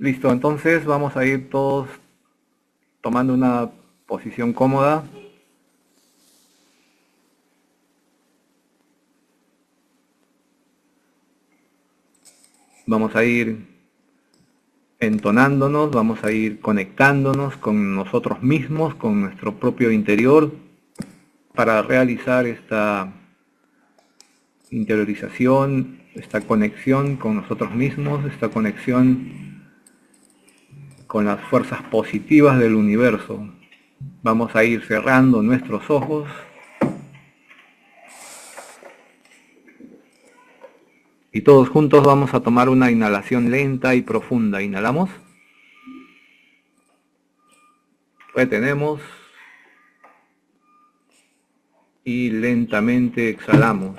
Listo, entonces vamos a ir todos tomando una posición cómoda. Vamos a ir entonándonos, vamos a ir conectándonos con nosotros mismos, con nuestro propio interior, para realizar esta interiorización, esta conexión con nosotros mismos, esta conexión con las fuerzas positivas del universo. Vamos a ir cerrando nuestros ojos y todos juntos vamos a tomar una inhalación lenta y profunda. Inhalamos, retenemos y lentamente exhalamos.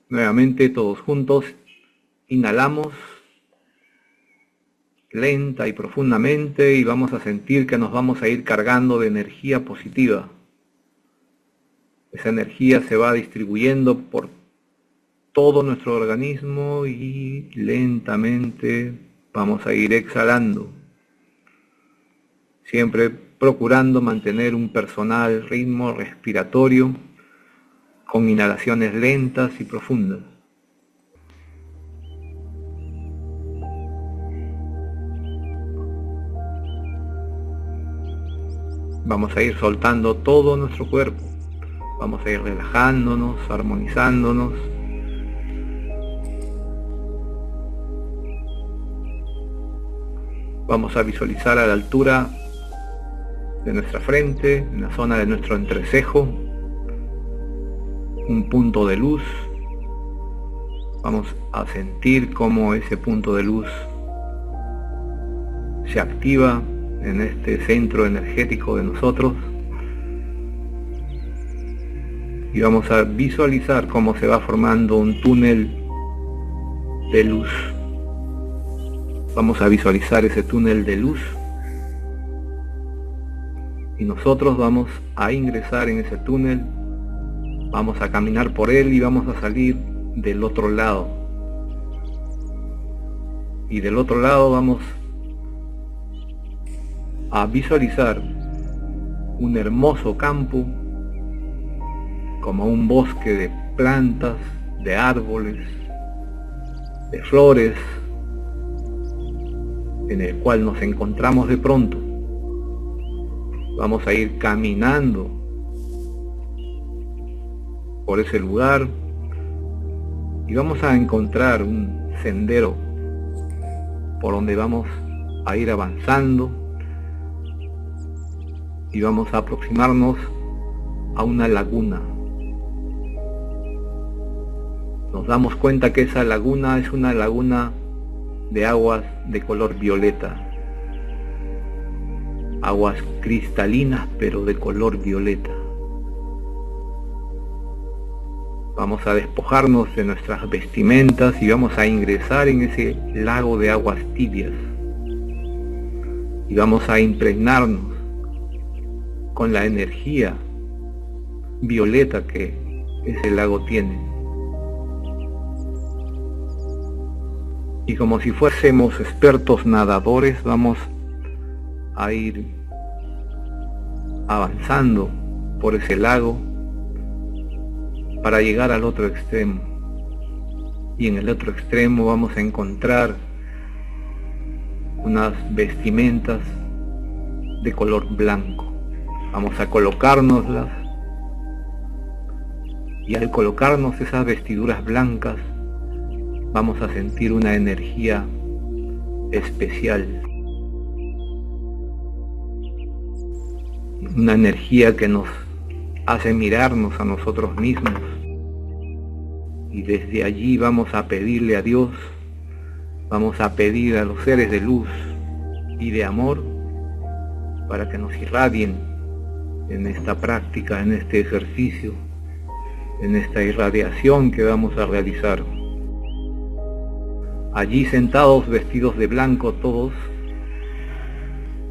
Nuevamente todos juntos, inhalamos lenta y profundamente y vamos a sentir que nos vamos a ir cargando de energía positiva. Esa energía se va distribuyendo por todo nuestro organismo y lentamente vamos a ir exhalando, siempre procurando mantener un personal ritmo respiratorio con inhalaciones lentas y profundas. Vamos a ir soltando todo nuestro cuerpo, vamos a ir relajándonos, armonizándonos. Vamos a visualizar a la altura de nuestra frente, en la zona de nuestro entrecejo, un punto de luz. Vamos a sentir cómo ese punto de luz se activa en este centro energético de nosotros. Y vamos a visualizar cómo se va formando un túnel de luz. Vamos a visualizar ese túnel de luz y nosotros vamos a ingresar en ese túnel, vamos a caminar por él y vamos a salir del otro lado. Y del otro lado vamos a visualizar un hermoso campo, como un bosque de plantas, de árboles, de flores, en el cual nos encontramos de pronto. Vamos a ir caminando por ese lugar y vamos a encontrar un sendero por donde vamos a ir avanzando y vamos a aproximarnos a una laguna. Nos damos cuenta que esa laguna es una laguna de aguas de color violeta, aguas cristalinas pero de color violeta. Vamos a despojarnos de nuestras vestimentas y vamos a ingresar en ese lago de aguas tibias y vamos a impregnarnos con la energía violeta que ese lago tiene. Y como si fuésemos expertos nadadores, vamos a ir avanzando por ese lago para llegar al otro extremo. Y en el otro extremo vamos a encontrar unas vestimentas de color blanco. Vamos a colocárnoslas y al colocarnos esas vestiduras blancas vamos a sentir una energía especial, una energía que nos hace mirarnos a nosotros mismos y desde allí vamos a pedirle a Dios, vamos a pedir a los seres de luz y de amor para que nos irradien en esta práctica, en este ejercicio, en esta irradiación que vamos a realizar. Allí sentados vestidos de blanco todos,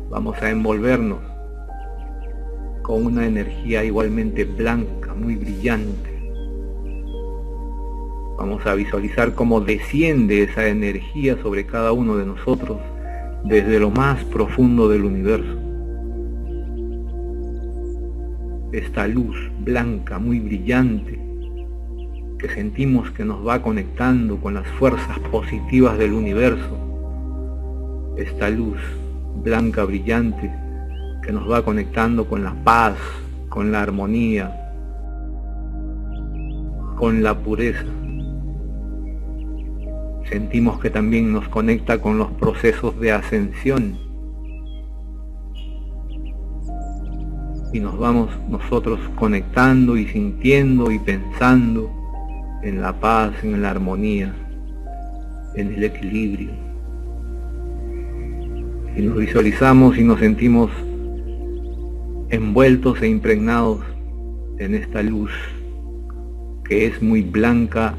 vamos a envolvernos con una energía igualmente blanca, muy brillante. Vamos a visualizar cómo desciende esa energía sobre cada uno de nosotros desde lo más profundo del universo. Esta luz blanca, muy brillante, que sentimos que nos va conectando con las fuerzas positivas del universo. Esta luz blanca, brillante, que nos va conectando con la paz, con la armonía, con la pureza. Sentimos que también nos conecta con los procesos de ascensión. Y nos vamos nosotros conectando y sintiendo y pensando en la paz, en la armonía, en el equilibrio. Y nos visualizamos y nos sentimos envueltos e impregnados en esta luz que es muy blanca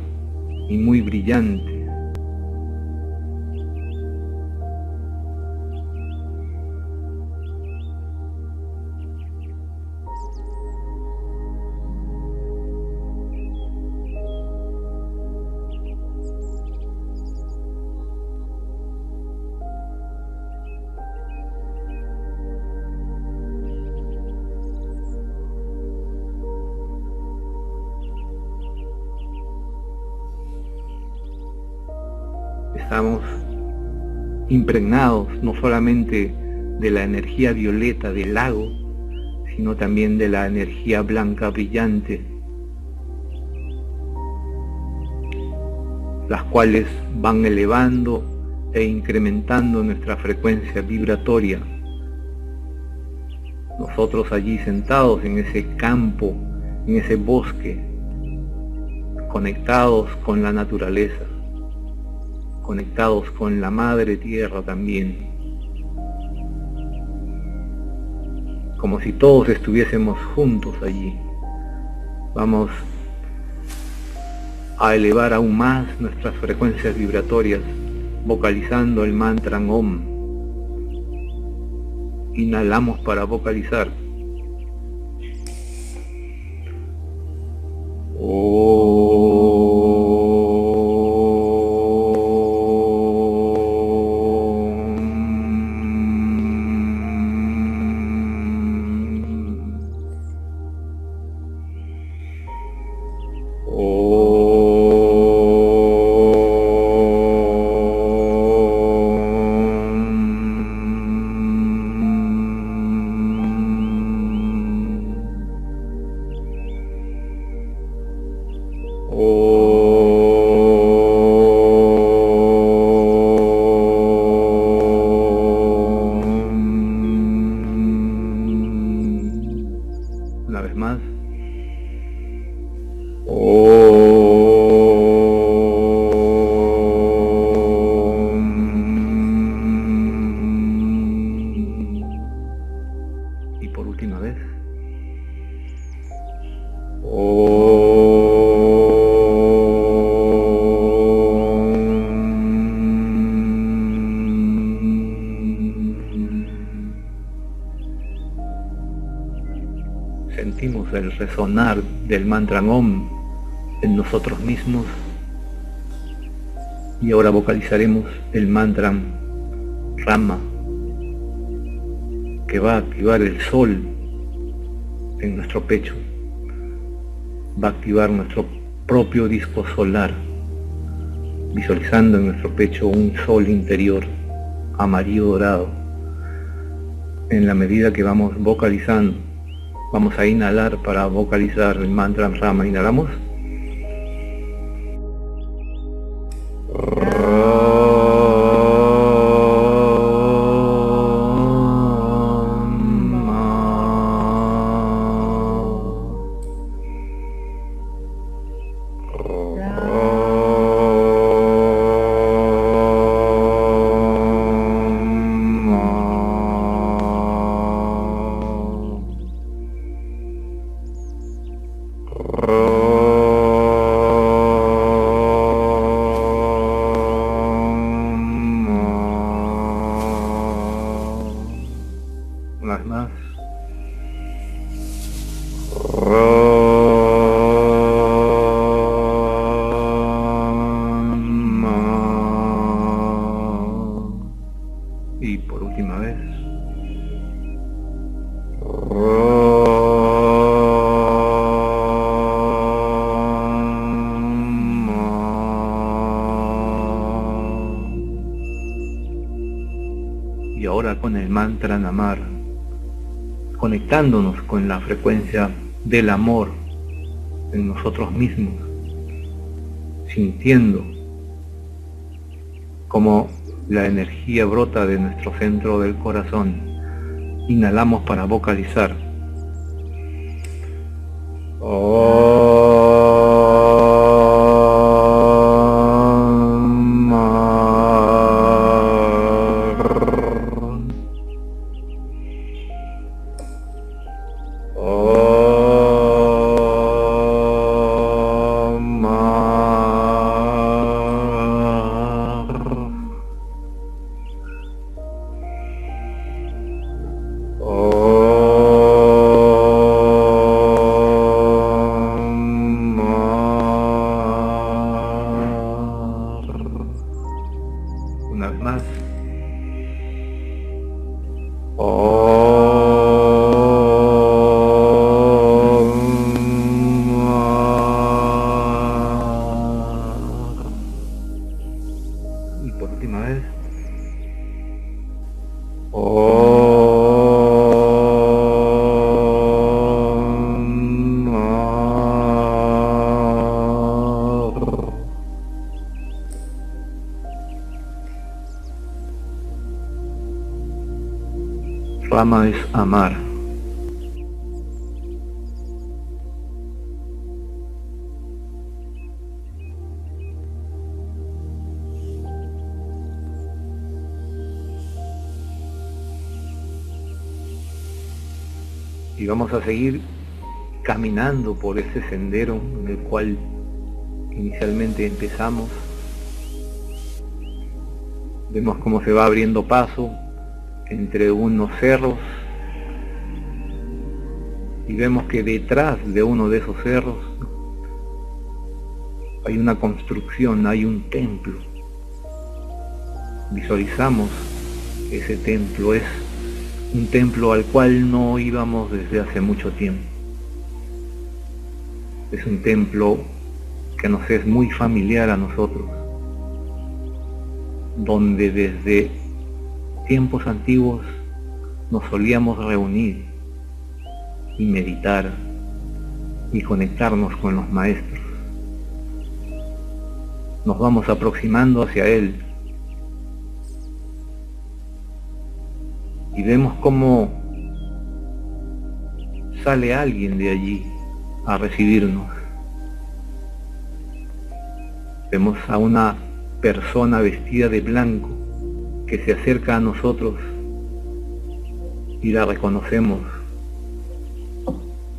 y muy brillante. Estamos impregnados no solamente de la energía violeta del lago, sino también de la energía blanca brillante, las cuales van elevando e incrementando nuestra frecuencia vibratoria. Nosotros allí sentados en ese campo, en ese bosque, conectados con la naturaleza, conectados con la madre tierra también, como si todos estuviésemos juntos allí. Vamos a elevar aún más nuestras frecuencias vibratorias, vocalizando el mantra Om. Inhalamos para vocalizar. Una vez más. Y por última vez. Sentimos el resonar del mantra Om en nosotros mismos y ahora vocalizaremos el mantra Rama, que va a activar el sol en nuestro pecho, va a activar nuestro propio disco solar, visualizando en nuestro pecho un sol interior amarillo dorado. En la medida que vamos vocalizando, vamos a inhalar para vocalizar el mantra Rama. Inhalamos. Oh. ahora con el mantra Namar, conectándonos con la frecuencia del amor en nosotros mismos, sintiendo como la energía brota de nuestro centro del corazón. Inhalamos para vocalizar. Una vez más. Y por última vez. Rama es amar. Y vamos a seguir caminando por ese sendero en el cual inicialmente empezamos. Vemos cómo se va abriendo paso entre unos cerros y vemos que detrás de uno de esos cerros hay una construcción, hay un templo. Visualizamos ese templo, es un templo al cual no íbamos desde hace mucho tiempo. Es un templo que nos es muy familiar a nosotros, donde desde tiempos antiguos nos solíamos reunir y meditar y conectarnos con los maestros. Nos vamos aproximando hacia él y vemos cómo sale alguien de allí a recibirnos. Vemos a una persona vestida de blanco que se acerca a nosotros y la reconocemos.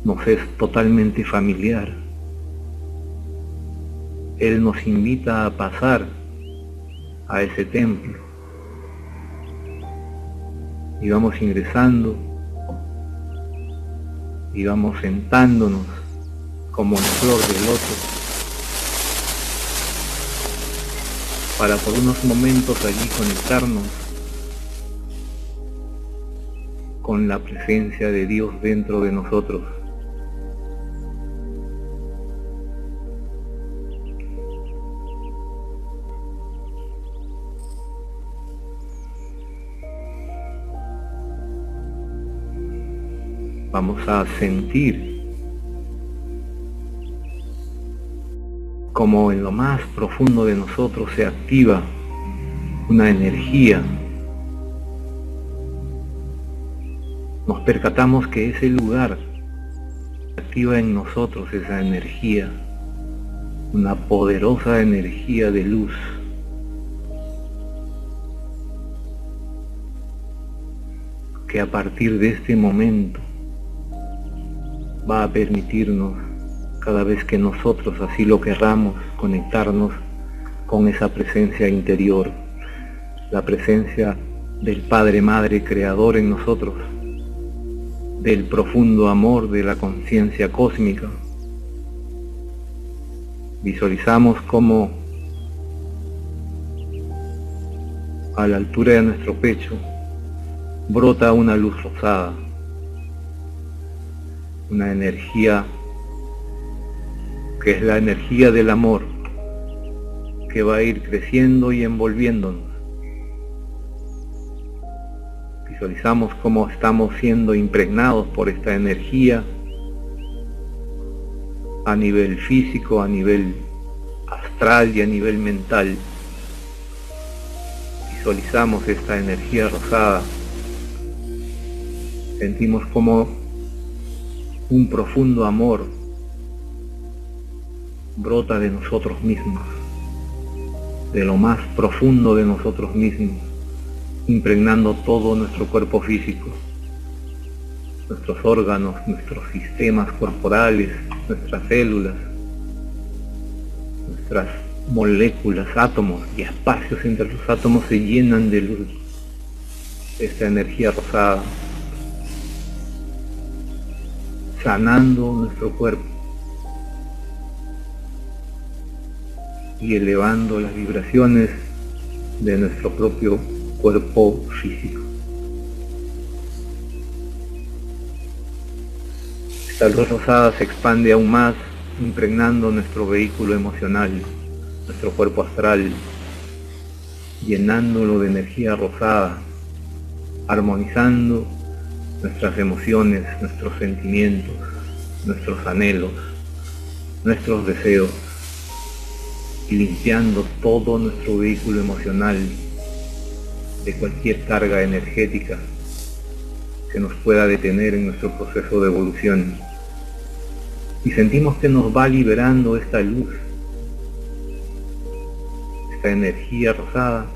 Nos es totalmente familiar. Él nos invita a pasar a ese templo y vamos ingresando y vamos sentándonos como en flor de loto para por unos momentos allí conectarnos con la presencia de Dios dentro de nosotros. Vamos a sentir como en lo más profundo de nosotros se activa una energía. Nos percatamos que ese lugar activa en nosotros esa energía, una poderosa energía de luz. Que a partir de este momento va a permitirnos, cada vez que nosotros así lo querramos, conectarnos con esa presencia interior, la presencia del Padre Madre Creador en nosotros, del profundo amor de la conciencia cósmica. Visualizamos cómo a la altura de nuestro pecho brota una luz rosada, una energía que es la energía del amor, que va a ir creciendo y envolviéndonos. Visualizamos cómo estamos siendo impregnados por esta energía a nivel físico, a nivel astral y a nivel mental. Visualizamos esta energía rosada. Sentimos como un profundo amor brota de nosotros mismos, de lo más profundo de nosotros mismos, impregnando todo nuestro cuerpo físico, nuestros órganos, nuestros sistemas corporales, nuestras células, nuestras moléculas, átomos y espacios entre los átomos se llenan de luz. Esta energía rosada, sanando nuestro cuerpo y elevando las vibraciones de nuestro propio cuerpo físico. Esta luz rosada se expande aún más, impregnando nuestro vehículo emocional, nuestro cuerpo astral, llenándolo de energía rosada, armonizando nuestras emociones, nuestros sentimientos, nuestros anhelos, nuestros deseos, y limpiando todo nuestro vehículo emocional de cualquier carga energética que nos pueda detener en nuestro proceso de evolución. Y sentimos que nos va liberando esta luz, esta energía rosada,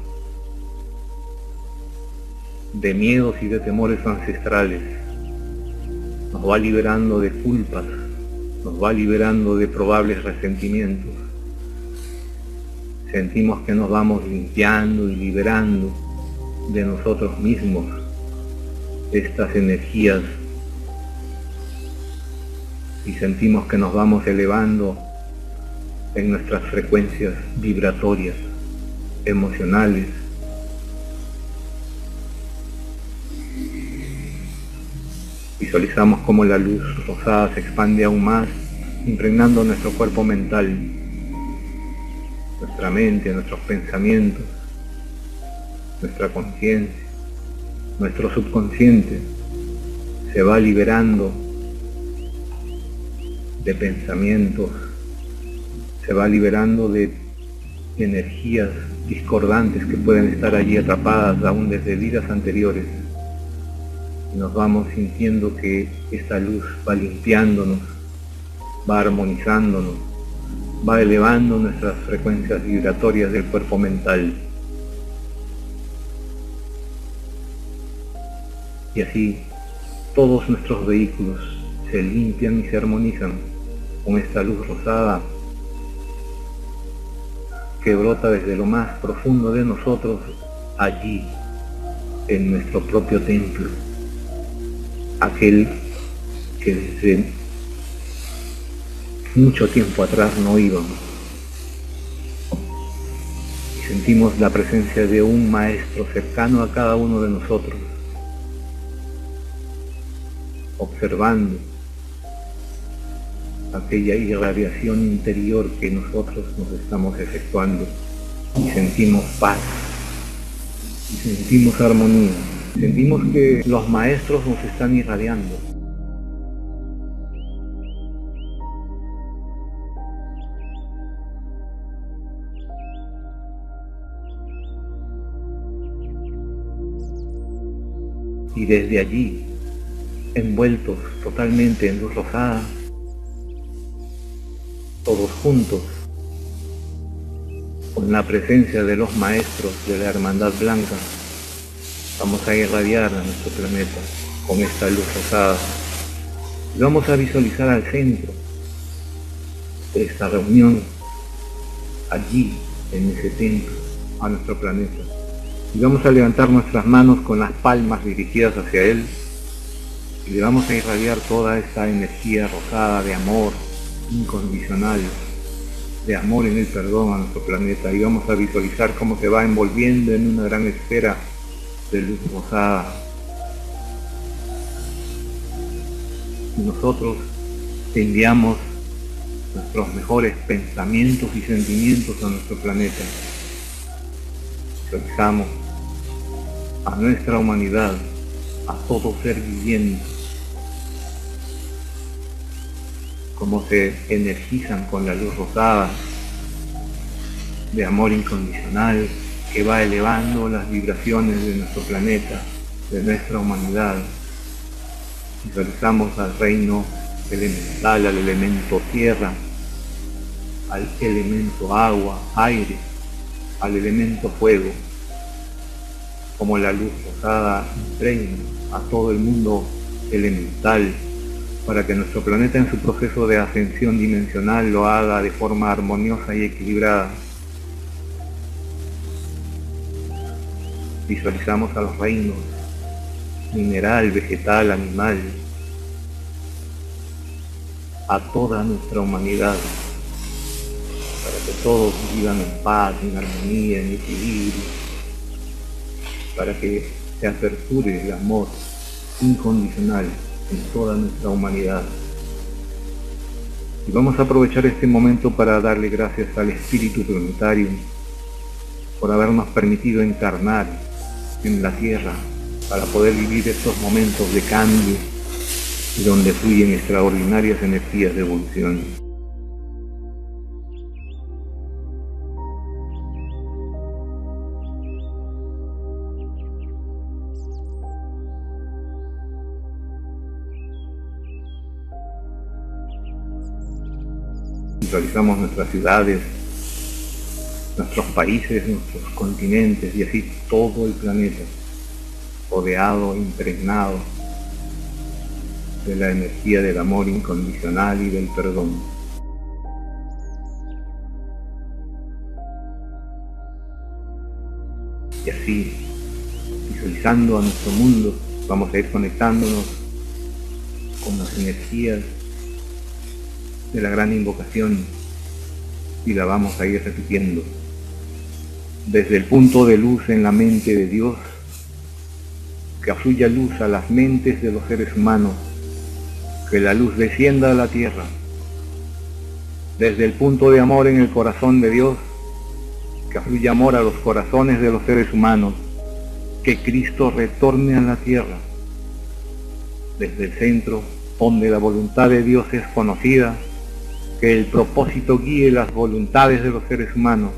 de miedos y de temores ancestrales. Nos va liberando de culpas, nos va liberando de probables resentimientos. Sentimos que nos vamos limpiando y liberando de nosotros mismos estas energías, y sentimos que nos vamos elevando en nuestras frecuencias vibratorias, emocionales. Visualizamos cómo la luz rosada se expande aún más, impregnando nuestro cuerpo mental, nuestra mente, nuestros pensamientos, nuestra conciencia, nuestro subconsciente se va liberando de pensamientos, se va liberando de energías discordantes que pueden estar allí atrapadas aún desde vidas anteriores. Y nos vamos sintiendo que esta luz va limpiándonos, va armonizándonos, va elevando nuestras frecuencias vibratorias del cuerpo mental. Y así todos nuestros vehículos se limpian y se armonizan con esta luz rosada que brota desde lo más profundo de nosotros, allí en nuestro propio templo, aquel que desde mucho tiempo atrás no íbamos, y sentimos la presencia de un maestro cercano a cada uno de nosotros, observando aquella irradiación interior que nosotros nos estamos efectuando, y sentimos paz, y sentimos armonía, sentimos que los maestros nos están irradiando. Y desde allí, envueltos totalmente en luz rosada, todos juntos, con la presencia de los maestros de la Hermandad Blanca, vamos a irradiar a nuestro planeta con esta luz rosada. Y vamos a visualizar al centro de esta reunión, allí, en ese templo, a nuestro planeta. Y vamos a levantar nuestras manos con las palmas dirigidas hacia él, y le vamos a irradiar toda esta energía rosada de amor incondicional, de amor en el perdón a nuestro planeta. Y vamos a visualizar cómo se va envolviendo en una gran esfera de luz rosada. Y nosotros enviamos nuestros mejores pensamientos y sentimientos a nuestro planeta. Visualizamos a nuestra humanidad a todo ser viviente, cómo se energizan con la luz rosada de amor incondicional que va elevando las vibraciones de nuestro planeta, de nuestra humanidad. Visualizamos al reino elemental, al elemento tierra, al elemento agua, aire, al elemento fuego, como la luz rosada impregna a todo el mundo elemental, para que nuestro planeta en su proceso de ascensión dimensional lo haga de forma armoniosa y equilibrada. Visualizamos a los reinos mineral, vegetal, animal, a toda nuestra humanidad, para que todos vivan en paz, en armonía, en equilibrio, para que se aperture el amor incondicional en toda nuestra humanidad. Y vamos a aprovechar este momento para darle gracias al Espíritu Planetario por habernos permitido encarnar en la Tierra para poder vivir estos momentos de cambio donde fluyen extraordinarias energías de evolución. Visualizamos nuestras ciudades, nuestros países, nuestros continentes y así todo el planeta, rodeado, impregnado de la energía del amor incondicional y del perdón. Y así, visualizando a nuestro mundo, vamos a ir conectándonos con las energías de la gran invocación y la vamos a ir repitiendo. Desde el punto de luz en la mente de Dios, que afluya luz a las mentes de los seres humanos, que la luz descienda a la tierra. Desde el punto de amor en el corazón de Dios, que afluya amor a los corazones de los seres humanos, que Cristo retorne a la tierra. Desde el centro, donde la voluntad de Dios es conocida, que el propósito guíe las voluntades de los seres humanos,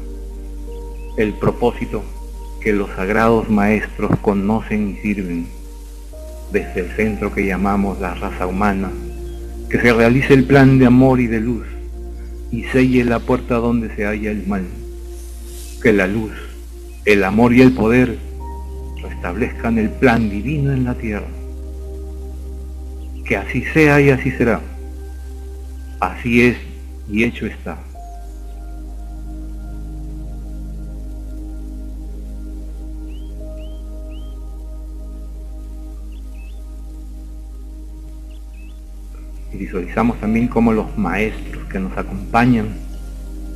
el propósito que los sagrados maestros conocen y sirven. Desde el centro que llamamos la raza humana, que se realice el plan de amor y de luz y selle la puerta donde se halla el mal. Que la luz, el amor y el poder restablezcan el plan divino en la tierra. Que así sea y así será. Así es y hecho está. Y visualizamos también cómo los maestros que nos acompañan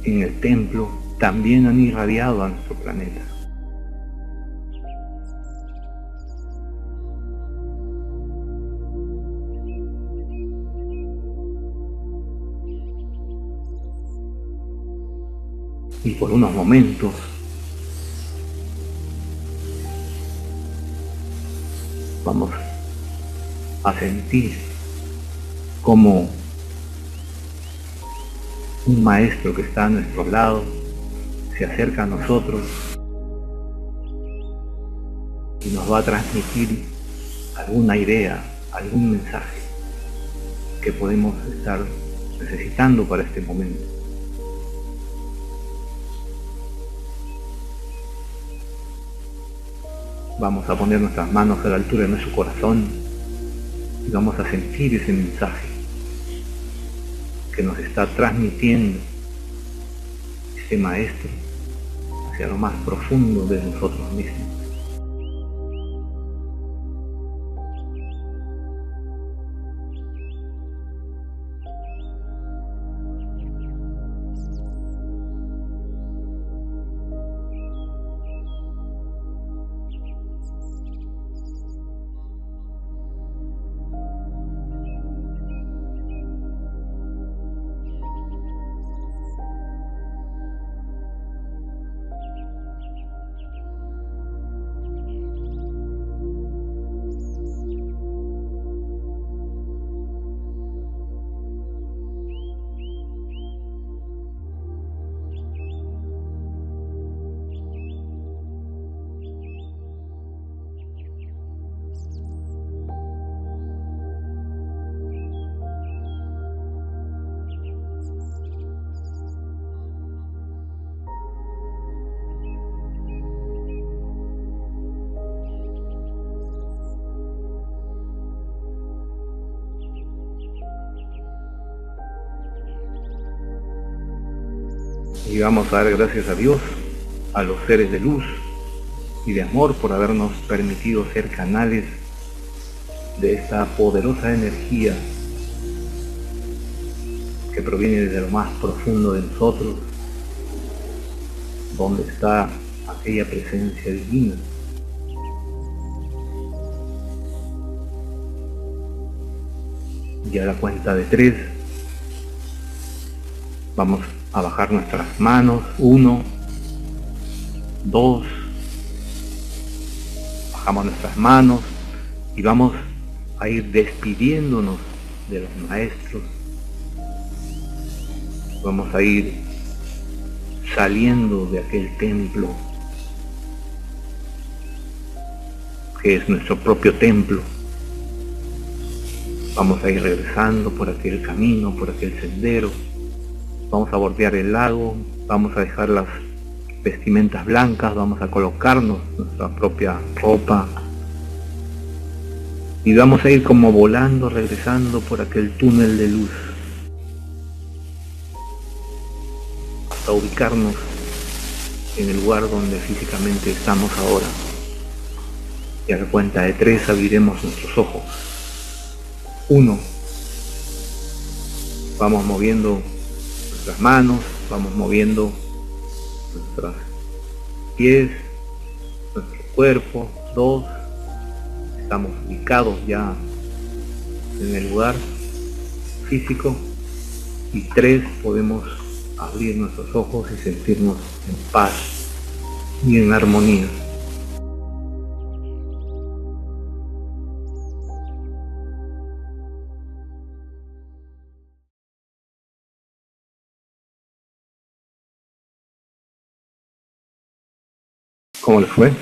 en el templo también han irradiado a nuestro planeta. Y por unos momentos vamos a sentir como un maestro que está a nuestro lado se acerca a nosotros y nos va a transmitir alguna idea, algún mensaje que podemos estar necesitando para este momento. Vamos a poner nuestras manos a la altura de nuestro corazón y vamos a sentir ese mensaje que nos está transmitiendo ese maestro hacia lo más profundo de nosotros mismos. Y vamos a dar gracias a Dios, a los seres de luz y de amor por habernos permitido ser canales de esta poderosa energía que proviene desde lo más profundo de nosotros, donde está aquella presencia divina. Y a la cuenta de 3 vamos a bajar nuestras manos. 1, 2, bajamos nuestras manos y vamos a ir despidiéndonos de los maestros. Vamos a ir saliendo de aquel templo que es nuestro propio templo. Vamos a ir regresando por aquel camino, por aquel sendero. Vamos a bordear el lago, vamos a dejar las vestimentas blancas, vamos a colocarnos nuestra propia ropa y vamos a ir como volando, regresando por aquel túnel de luz hasta ubicarnos en el lugar donde físicamente estamos ahora. Y a la cuenta de 3 abriremos nuestros ojos. 1, vamos moviendo nuestras manos, vamos moviendo nuestros pies, nuestro cuerpo. 2, estamos ubicados ya en el lugar físico. Y 3, podemos abrir nuestros ojos y sentirnos en paz y en armonía. ¿Cómo les fue?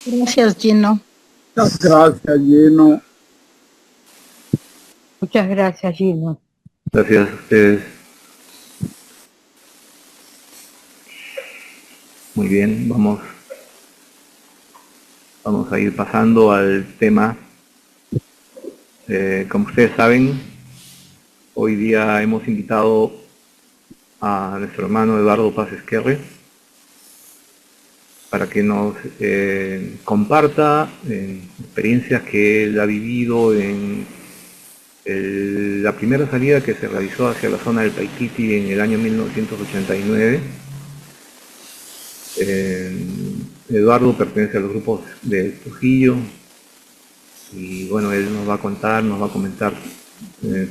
Gracias, Gino. Muchas gracias, Gino. Muchas gracias, Gino. Gracias a ustedes. Muy bien, vamos a ir pasando al tema. Como ustedes saben, hoy día hemos invitado a nuestro hermano Eduardo Paz Esquerre para que nos comparta experiencias que él ha vivido en la primera salida que se realizó hacia la zona del Paititi en el año 1989. Eduardo pertenece a los grupos de Trujillo y bueno, él nos va a contar, nos va a comentar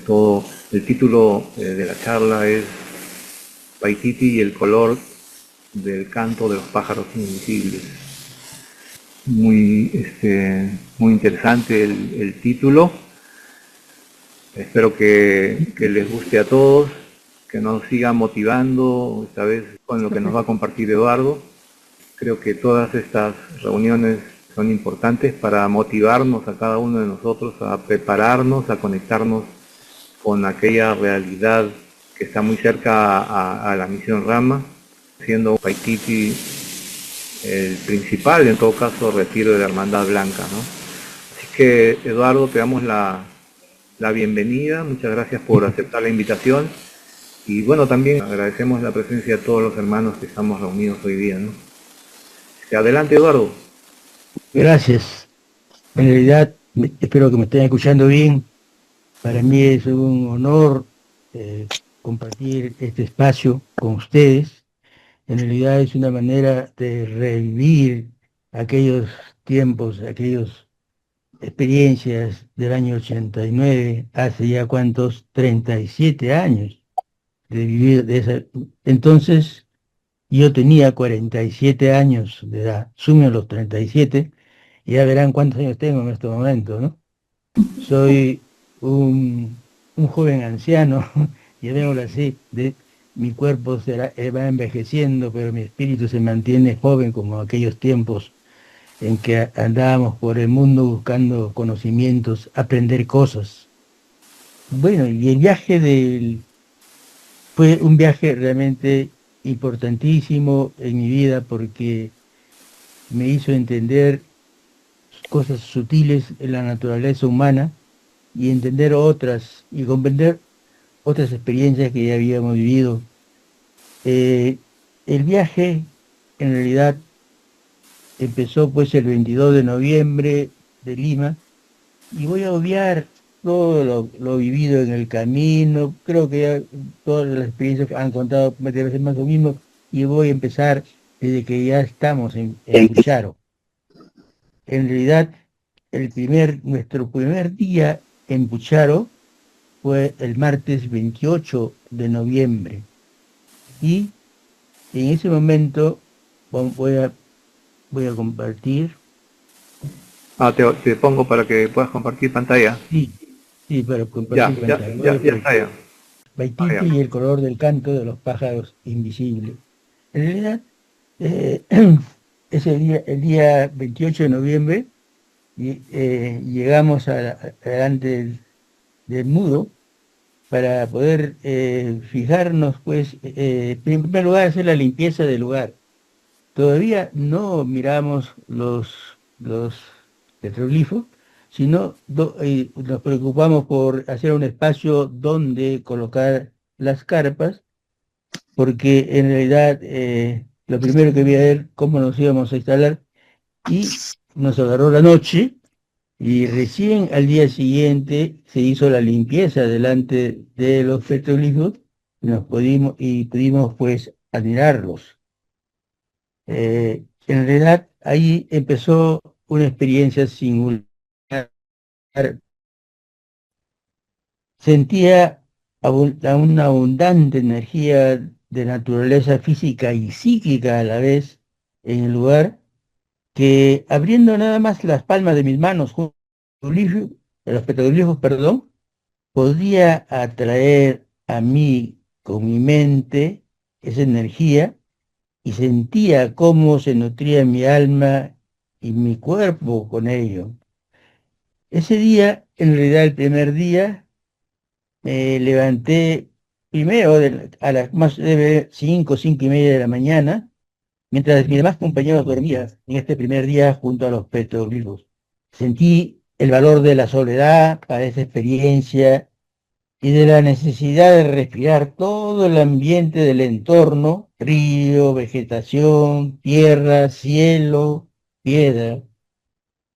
todo. El título de la charla es Paititi y el color del canto de los pájaros invisibles. Muy interesante el título. Espero que les guste a todos, que nos siga motivando esta vez con lo que nos va a compartir Eduardo. Creo que todas estas reuniones son importantes para motivarnos a cada uno de nosotros, a prepararnos, a conectarnos con aquella realidad que está muy cerca a la misión Rama, siendo Paititi el principal, en todo caso, retiro de la Hermandad Blanca, ¿no? Así que, Eduardo, te damos la bienvenida, muchas gracias por aceptar la invitación y bueno, también agradecemos la presencia de todos los hermanos que estamos reunidos hoy día, ¿no? Adelante, Eduardo. Gracias. En realidad, espero que me estén escuchando bien. Para mí es un honor compartir este espacio con ustedes. En realidad es una manera de revivir aquellos tiempos, aquellas experiencias del año 89, hace ya cuántos, 37 años de vivir de esa. Entonces, yo tenía 47 años de edad, sumen los 37, y ya verán cuántos años tengo en este momento, ¿no? Soy un joven anciano, llamémoslo así, mi cuerpo va envejeciendo, pero mi espíritu se mantiene joven como aquellos tiempos en que andábamos por el mundo buscando conocimientos, aprender cosas. Bueno, y el viaje fue un viaje realmente importantísimo en mi vida porque me hizo entender cosas sutiles en la naturaleza humana y entender otras y comprender otras experiencias que ya habíamos vivido. El viaje, en realidad, empezó pues el 22 de noviembre de Lima, y voy a obviar todo lo vivido en el camino. Creo que ya todas las experiencias que han contado varias veces más lo mismo, y voy a empezar desde que ya estamos en Pucharo. En realidad, nuestro primer día en Pucharo fue el martes 28 de noviembre, y en ese momento voy a, voy a compartir. Te pongo para que puedas compartir pantalla. Sí, sí, para compartir pantalla. Ya está ya. Baititi y el color del canto de los pájaros invisibles. En realidad, eh, ese día, el día 28 de noviembre, llegamos delante del Mudo para poder fijarnos, pues, en primer lugar, hacer la limpieza del lugar. Todavía no miramos los petroglifos, sino nos preocupamos por hacer un espacio donde colocar las carpas, porque en realidad lo primero que había ver cómo nos íbamos a instalar, y nos agarró la noche, y recién al día siguiente se hizo la limpieza delante de los petroglifos, y pudimos pues admirarlos. En realidad ahí empezó una experiencia singular. Sentía una abundante energía de naturaleza física y psíquica a la vez en el lugar, que abriendo nada más las palmas de mis manos a los petroglifos, perdón, podía atraer a mí con mi mente esa energía, y sentía cómo se nutría mi alma y mi cuerpo con ello. Ese día, en realidad el primer día, me levanté primero a las más de 5:30 de la mañana, mientras mis demás compañeros dormían en este primer día junto a los petroglifos. Sentí el valor de la soledad para esa experiencia, y de la necesidad de respirar todo el ambiente del entorno: río, vegetación, tierra, cielo, piedra.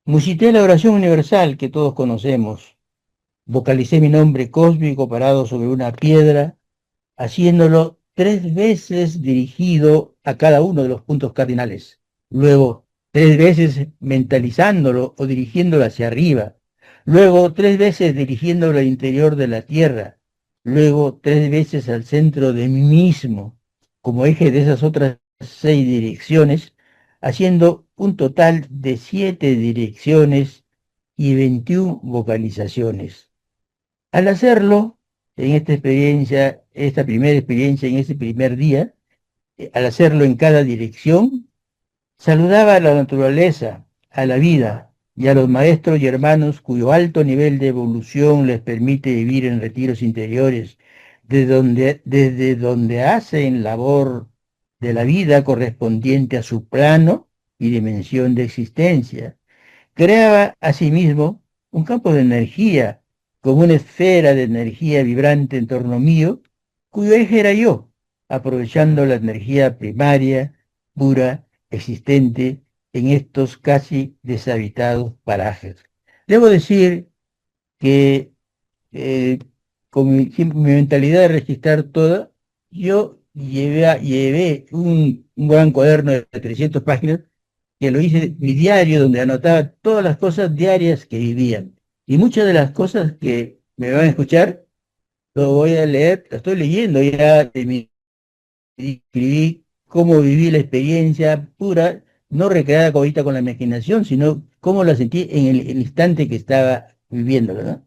Musité la oración universal que todos conocemos. Vocalicé mi nombre cósmico parado sobre una piedra, haciéndolo 3 veces dirigido a cada uno de los puntos cardinales. Luego, 3 veces mentalizándolo o dirigiéndolo hacia arriba. Luego, 3 veces dirigiéndolo al interior de la tierra. Luego, 3 veces al centro de mí mismo, como eje de esas otras 6 direcciones, haciendo un total de 7 direcciones y 21 vocalizaciones. Al hacerlo, en esta primera experiencia, en ese primer día, al hacerlo en cada dirección, saludaba a la naturaleza, a la vida y a los maestros y hermanos cuyo alto nivel de evolución les permite vivir en retiros interiores, desde donde hacen labor de la vida correspondiente a su plano y dimensión de existencia. Creaba asimismo un campo de energía, como una esfera de energía vibrante en torno mío, cuyo eje era yo, aprovechando la energía primaria, pura, existente en estos casi deshabitados parajes. Debo decir que eh, con mi mentalidad de registrar todo, yo llevé un gran cuaderno de 300 páginas, que lo hice mi diario, donde anotaba todas las cosas diarias que vivían. Y muchas de las cosas que me van a escuchar, lo voy a leer, lo estoy leyendo ya de mi, escribí cómo viví la experiencia pura, no recreada como ahorita con la imaginación, sino cómo la sentí en el instante que estaba viviéndolo, ¿no?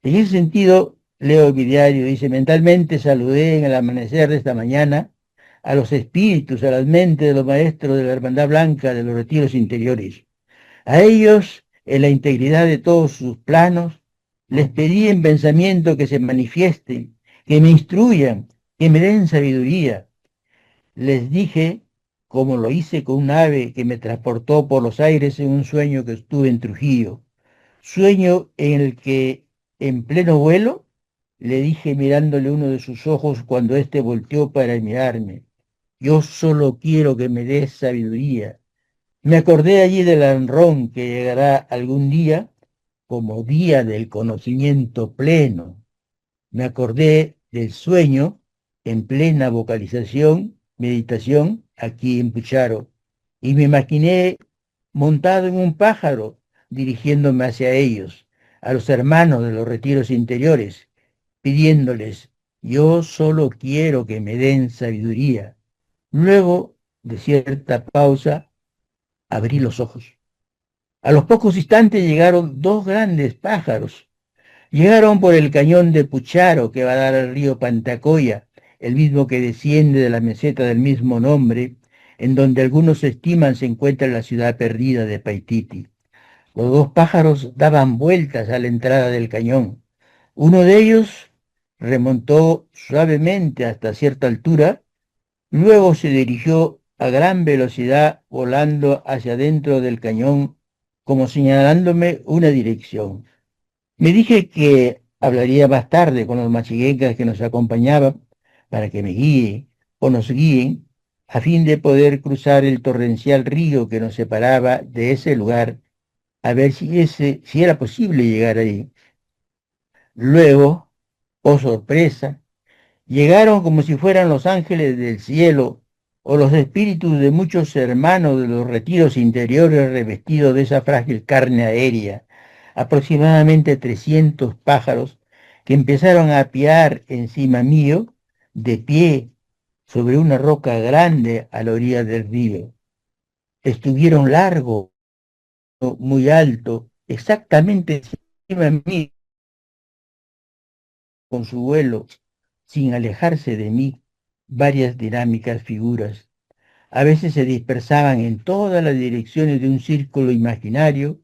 En ese sentido, leo mi diario, dice: mentalmente saludé en el amanecer de esta mañana a los espíritus, a las mentes de los maestros de la Hermandad Blanca de los retiros interiores. A ellos, en la integridad de todos sus planos, les pedí en pensamiento que se manifiesten, que me instruyan, que me den sabiduría. Les dije, como lo hice con un ave que me transportó por los aires en un sueño que estuve en Trujillo, sueño en el que, en pleno vuelo, le dije mirándole uno de sus ojos cuando éste volteó para mirarme. Yo solo quiero que me des sabiduría. Me acordé allí del honrón que llegará algún día como día del conocimiento pleno. Me acordé del sueño en plena vocalización, meditación, aquí en Pucharo, y me imaginé montado en un pájaro, dirigiéndome hacia ellos, a los hermanos de los retiros interiores, pidiéndoles, yo solo quiero que me den sabiduría. Luego, de cierta pausa, abrí los ojos. A los pocos instantes llegaron dos grandes pájaros. Llegaron por el cañón de Pucharo que va a dar al río Pantacoya, el mismo que desciende de la meseta del mismo nombre, en donde algunos estiman se encuentra la ciudad perdida de Paititi. Los dos pájaros daban vueltas a la entrada del cañón. Uno de ellos remontó suavemente hasta cierta altura, luego se dirigió a gran velocidad volando hacia dentro del cañón, como señalándome una dirección. Me dije que hablaría más tarde con los machiguecas que nos acompañaban para que me guíen o nos guíen a fin de poder cruzar el torrencial río que nos separaba de ese lugar, a ver si era posible llegar ahí. Luego, oh sorpresa, llegaron como si fueran los ángeles del cielo o los espíritus de muchos hermanos de los retiros interiores revestidos de esa frágil carne aérea, aproximadamente 300 pájaros que empezaron a piar encima mío, de pie, sobre una roca grande a la orilla del río. Estuvieron largo, muy alto, exactamente encima de mí, con su vuelo, sin alejarse de mí, varias dinámicas figuras. A veces se dispersaban en todas las direcciones de un círculo imaginario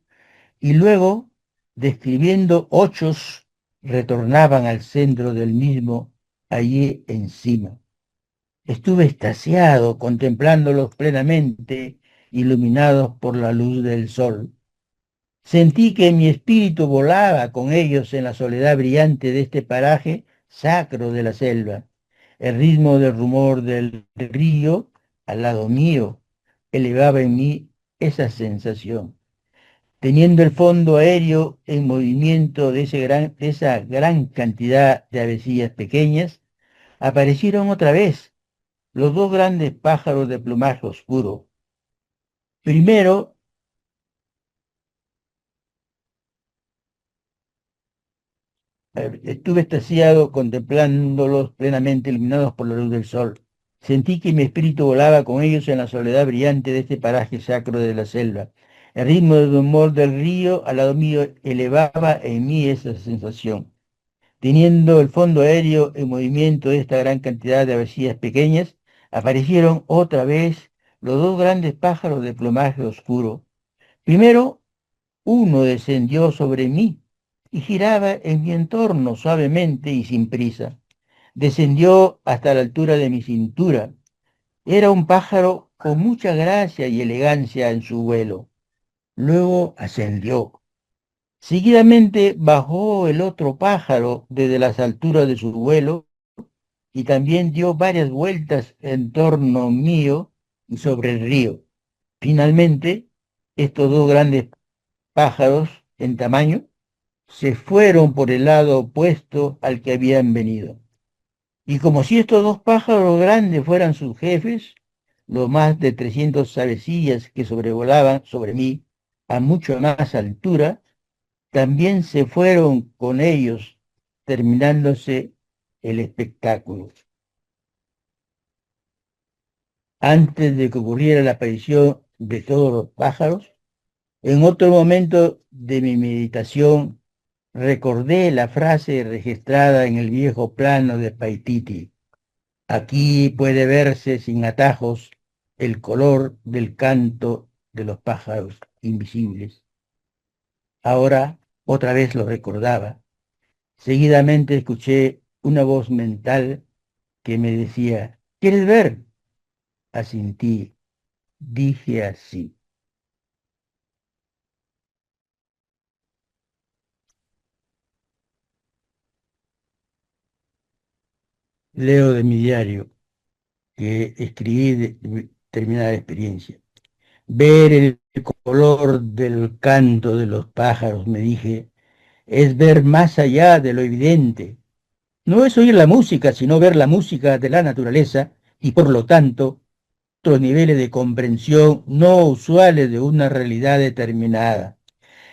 y luego, describiendo ochos, retornaban al centro del mismo, allí encima. Estuve extasiado contemplándolos plenamente, iluminados por la luz del sol. Sentí que mi espíritu volaba con ellos en la soledad brillante de este paraje sacro de la selva. El ritmo del rumor del río al lado mío elevaba en mí esa sensación. Teniendo el fondo aéreo en movimiento de esa gran cantidad de avecillas pequeñas, aparecieron otra vez los dos grandes pájaros de plumaje oscuro. Primero, estuve extasiado contemplándolos plenamente iluminados por la luz del sol. Sentí que mi espíritu volaba con ellos en la soledad brillante de este paraje sacro de la selva. El ritmo del humor del río al lado mío elevaba en mí esa sensación. Teniendo el fondo aéreo en movimiento de esta gran cantidad de avecillas pequeñas, aparecieron otra vez los dos grandes pájaros de plumaje oscuro. Primero, uno descendió sobre mí y giraba en mi entorno suavemente y sin prisa. Descendió hasta la altura de mi cintura. Era un pájaro con mucha gracia y elegancia en su vuelo. Luego ascendió. Seguidamente bajó el otro pájaro desde las alturas de su vuelo y también dio varias vueltas en torno mío y sobre el río. Finalmente, estos dos grandes pájaros en tamaño se fueron por el lado opuesto al que habían venido. Y como si estos dos pájaros grandes fueran sus jefes, los más de 300 avecillas que sobrevolaban sobre mí a mucho más altura, también se fueron con ellos, terminándose el espectáculo. Antes de que ocurriera la aparición de todos los pájaros, en otro momento de mi meditación, recordé la frase registrada en el viejo plano de Paititi. Aquí puede verse sin atajos el color del canto de los pájaros invisibles. Ahora otra vez lo recordaba. Seguidamente escuché una voz mental que me decía, ¿quieres ver? Asintí, dije así. leo de mi diario que escribí de determinada experiencia. Ver el color del canto de los pájaros, me dije, es ver más allá de lo evidente. No es oír la música, sino ver la música de la naturaleza y por lo tanto otros niveles de comprensión no usuales de una realidad determinada.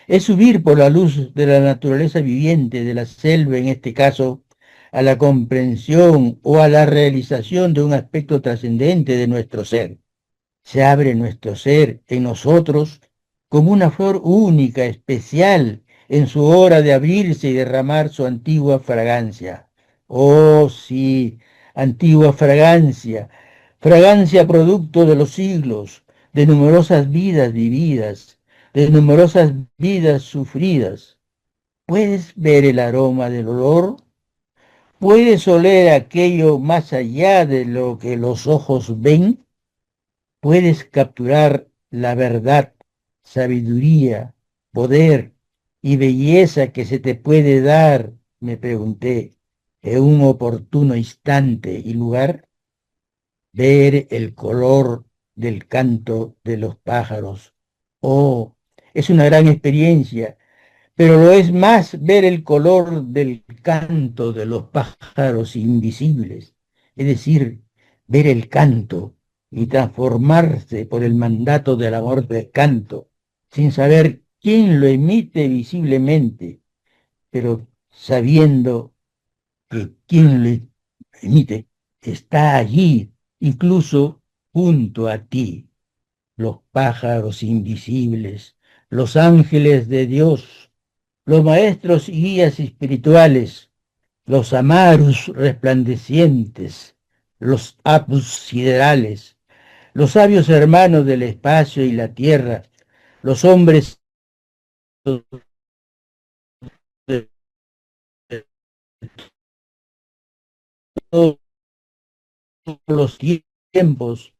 Es subir por la luz de la naturaleza viviente, de la selva en este caso, a la comprensión o a la realización de un aspecto trascendente de nuestro ser. Se abre nuestro ser en nosotros como una flor única, especial, en su hora de abrirse y derramar su antigua fragancia. Oh, sí, antigua fragancia, fragancia producto de los siglos, de numerosas vidas vividas, de numerosas vidas sufridas. ¿Puedes ver el aroma del olor? ¿Puedes oler aquello más allá de lo que los ojos ven? ¿Puedes capturar la verdad, sabiduría, poder y belleza que se te puede dar, me pregunté, en un oportuno instante y lugar? Ver el color del canto de los pájaros. Oh, es una gran experiencia, pero lo es más ver el color del canto de los pájaros invisibles, es decir, ver el canto y transformarse por el mandato del amor del canto, sin saber quién lo emite visiblemente, pero sabiendo que quien lo emite está allí, incluso junto a ti. Los pájaros invisibles, los ángeles de Dios, los maestros y guías espirituales, los amarus resplandecientes, los apus siderales, los sabios hermanos del espacio y la tierra, los hombres de todos los tiempos,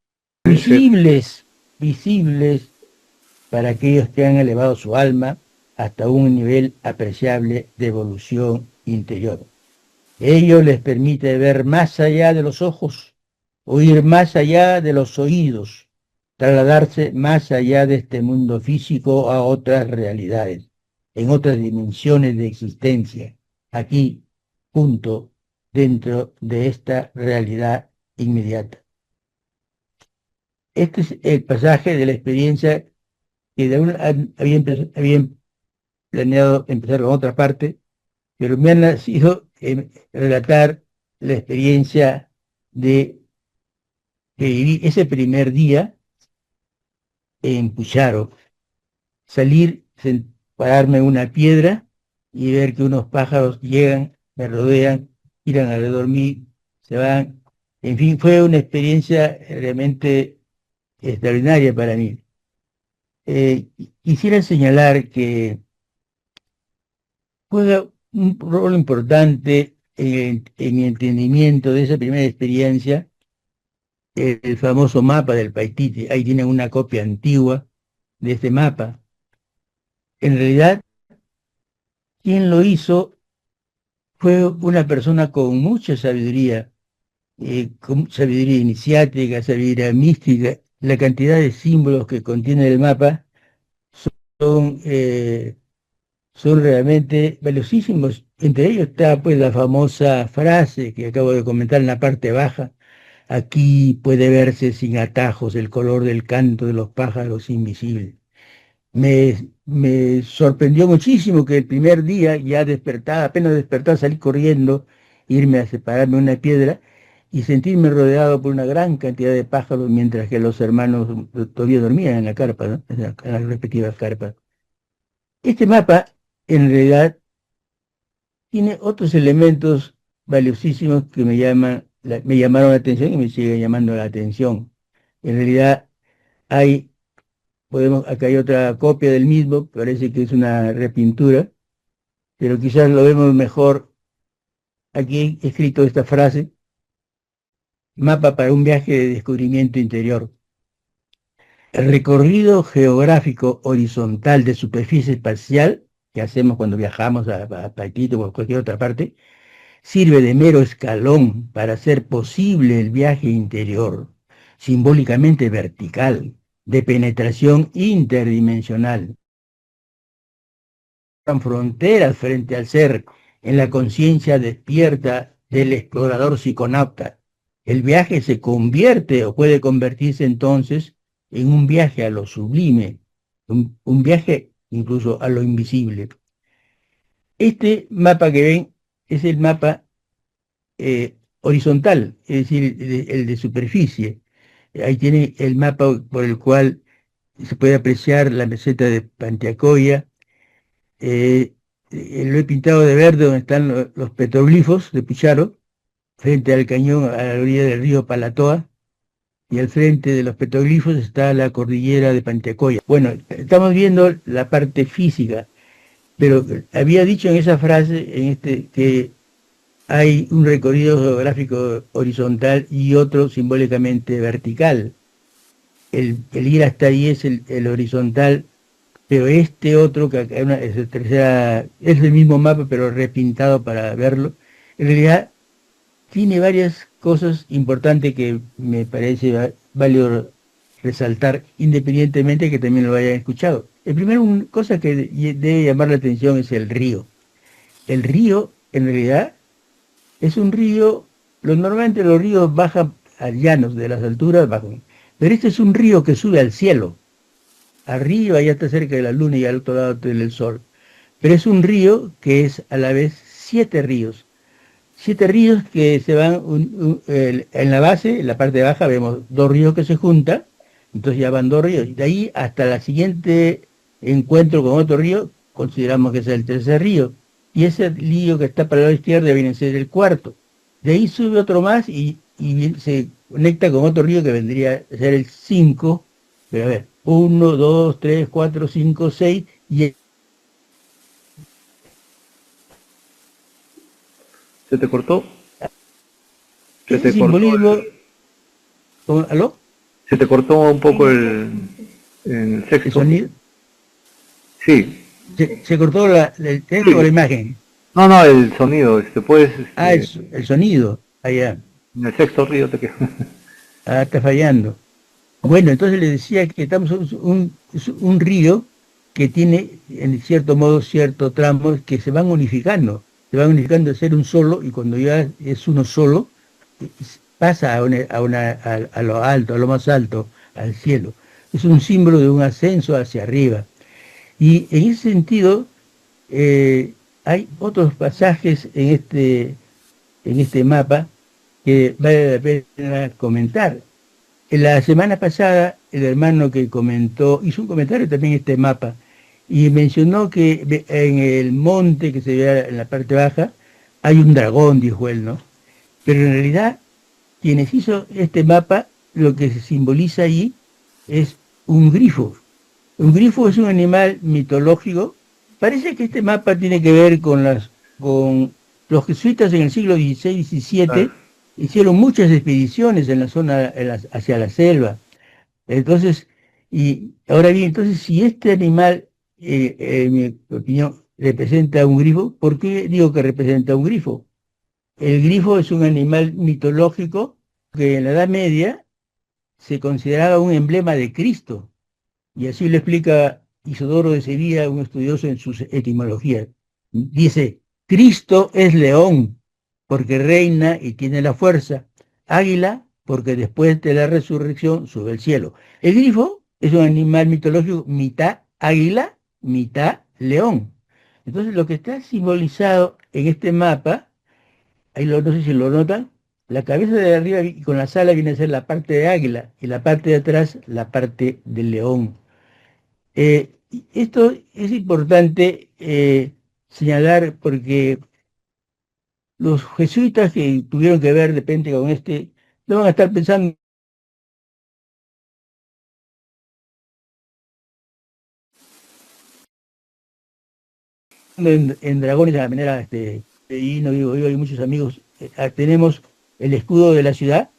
visibles, visibles para aquellos que han elevado su alma hasta un nivel apreciable de evolución interior. Ello les permite ver más allá de los ojos, oír más allá de los oídos, trasladarse más allá de este mundo físico a otras realidades, en otras dimensiones de existencia, aquí, junto, dentro de esta realidad inmediata. Este es el pasaje de la experiencia que había planeado empezar con otra parte, pero me ha nacido relatar la experiencia de que viví ese primer día en Pucharo, salir, pararme en una piedra y ver que unos pájaros llegan, me rodean, giran alrededor mío, se van. En fin, fue una experiencia realmente extraordinaria para mí. Quisiera señalar que juega un rol importante en mi entendimiento de esa primera experiencia, el famoso mapa del Paititi. Ahí tienen una copia antigua de este mapa. En realidad, quien lo hizo fue una persona con mucha sabiduría, con sabiduría iniciática, sabiduría mística. La cantidad de símbolos que contiene el mapa son, son realmente valiosísimos. Entre ellos está pues la famosa frase que acabo de comentar en la parte baja: aquí puede verse sin atajos el color del canto de los pájaros invisibles. Me sorprendió muchísimo que el primer día, ya despertaba, apenas despertaba, salí corriendo, irme a separarme una piedra y sentirme rodeado por una gran cantidad de pájaros mientras que los hermanos todavía dormían en la carpa, ¿no? En las respectivas carpas. Este mapa, en realidad, tiene otros elementos valiosísimos que me llamaron la atención y me siguen llamando la atención. En realidad, acá hay otra copia del mismo, parece que es una repintura, pero quizás lo vemos mejor. Aquí he escrito esta frase: mapa para un viaje de descubrimiento interior. El recorrido geográfico horizontal de superficie espacial que hacemos cuando viajamos a Paquito o a cualquier otra parte sirve de mero escalón para hacer posible el viaje interior, simbólicamente vertical, de penetración interdimensional. Fronteras frente al ser, en la conciencia despierta del explorador psiconauta. El viaje se convierte o puede convertirse entonces en un viaje a lo sublime, un viaje incluso a lo invisible. Este mapa que ven es el mapa horizontal, es decir, el de superficie. Ahí tiene el mapa por el cual se puede apreciar la meseta de Panteacoya. Lo he pintado de verde donde están los petroglifos de Picharro, frente al cañón a la orilla del río Palatoa, y al frente de los petroglifos está la cordillera de Panteacoya. Bueno, estamos viendo la parte física, pero había dicho en esa frase, que hay un recorrido geográfico horizontal y otro simbólicamente vertical. El ir hasta ahí es el horizontal, pero este otro, que es el mismo mapa, pero repintado para verlo, en realidad tiene varias cosas importantes que me parece válido resaltar, independientemente de que también lo hayan escuchado. El primero, una cosa que debe llamar la atención es el río. El río, en realidad, es un río, normalmente los ríos bajan a llanos, de las alturas bajan, pero este es un río que sube al cielo. Arriba ya está cerca de la luna y al otro lado del sol. Pero es un río que es a la vez 7 ríos. 7 ríos que se van, en la base, en la parte baja, vemos 2 ríos que se juntan, entonces ya van 2 ríos. Y de ahí hasta la siguiente encuentro con otro río, consideramos que es el tercer río. Y ese río que está para el lado izquierdo viene a ser el cuarto. De ahí sube otro más y se conecta con otro río que vendría a ser el 5. Pero a ver, 1, 2, 3, 4, 5, 6 y... ¿Se te cortó? Se Ese te cortó simbolismo... ¿Aló? Se te cortó un poco el sexto. ¿El sonido? Sí. Se cortó el texto o la imagen. No, el sonido, puedes... el sonido, allá. En el sexto río te quedas. Está fallando. Bueno, entonces le decía que estamos un río que tiene, en cierto modo, ciertos tramos que se van unificando de ser un solo, y cuando ya es uno solo, pasa a lo alto, a lo más alto, al cielo. Es un símbolo de un ascenso hacia arriba. Y en ese sentido, hay otros pasajes en este mapa que vale la pena comentar. En la semana pasada, el hermano que comentó, hizo un comentario también en este mapa, y mencionó que en el monte que se ve en la parte baja, hay un dragón, dijo él, ¿no? Pero en realidad, quienes hizo este mapa, lo que se simboliza allí es un grifo. Un grifo es un animal mitológico. Parece que este mapa tiene que ver con los jesuitas en el siglo XVI, XVII, hicieron muchas expediciones en la zona, hacia la selva. Entonces, y ahora bien, entonces, si este animal, en mi opinión, representa un grifo, ¿por qué digo que representa un grifo? El grifo es un animal mitológico que en la Edad Media se consideraba un emblema de Cristo, y así lo explica Isodoro de Sevilla, un estudioso en sus etimologías. Dice, Cristo es león, porque reina y tiene la fuerza. Águila, porque después de la resurrección sube al cielo. El grifo es un animal mitológico, mitad águila, mitad león. Entonces lo que está simbolizado en este mapa, ahí no sé si lo notan, la cabeza de arriba con la sala viene a ser la parte de águila y la parte de atrás la parte del león. Esto es importante señalar porque los jesuitas que tuvieron que ver de repente con no van a estar pensando en dragones de la manera, y no digo yo, hay muchos amigos, tenemos el escudo de la ciudad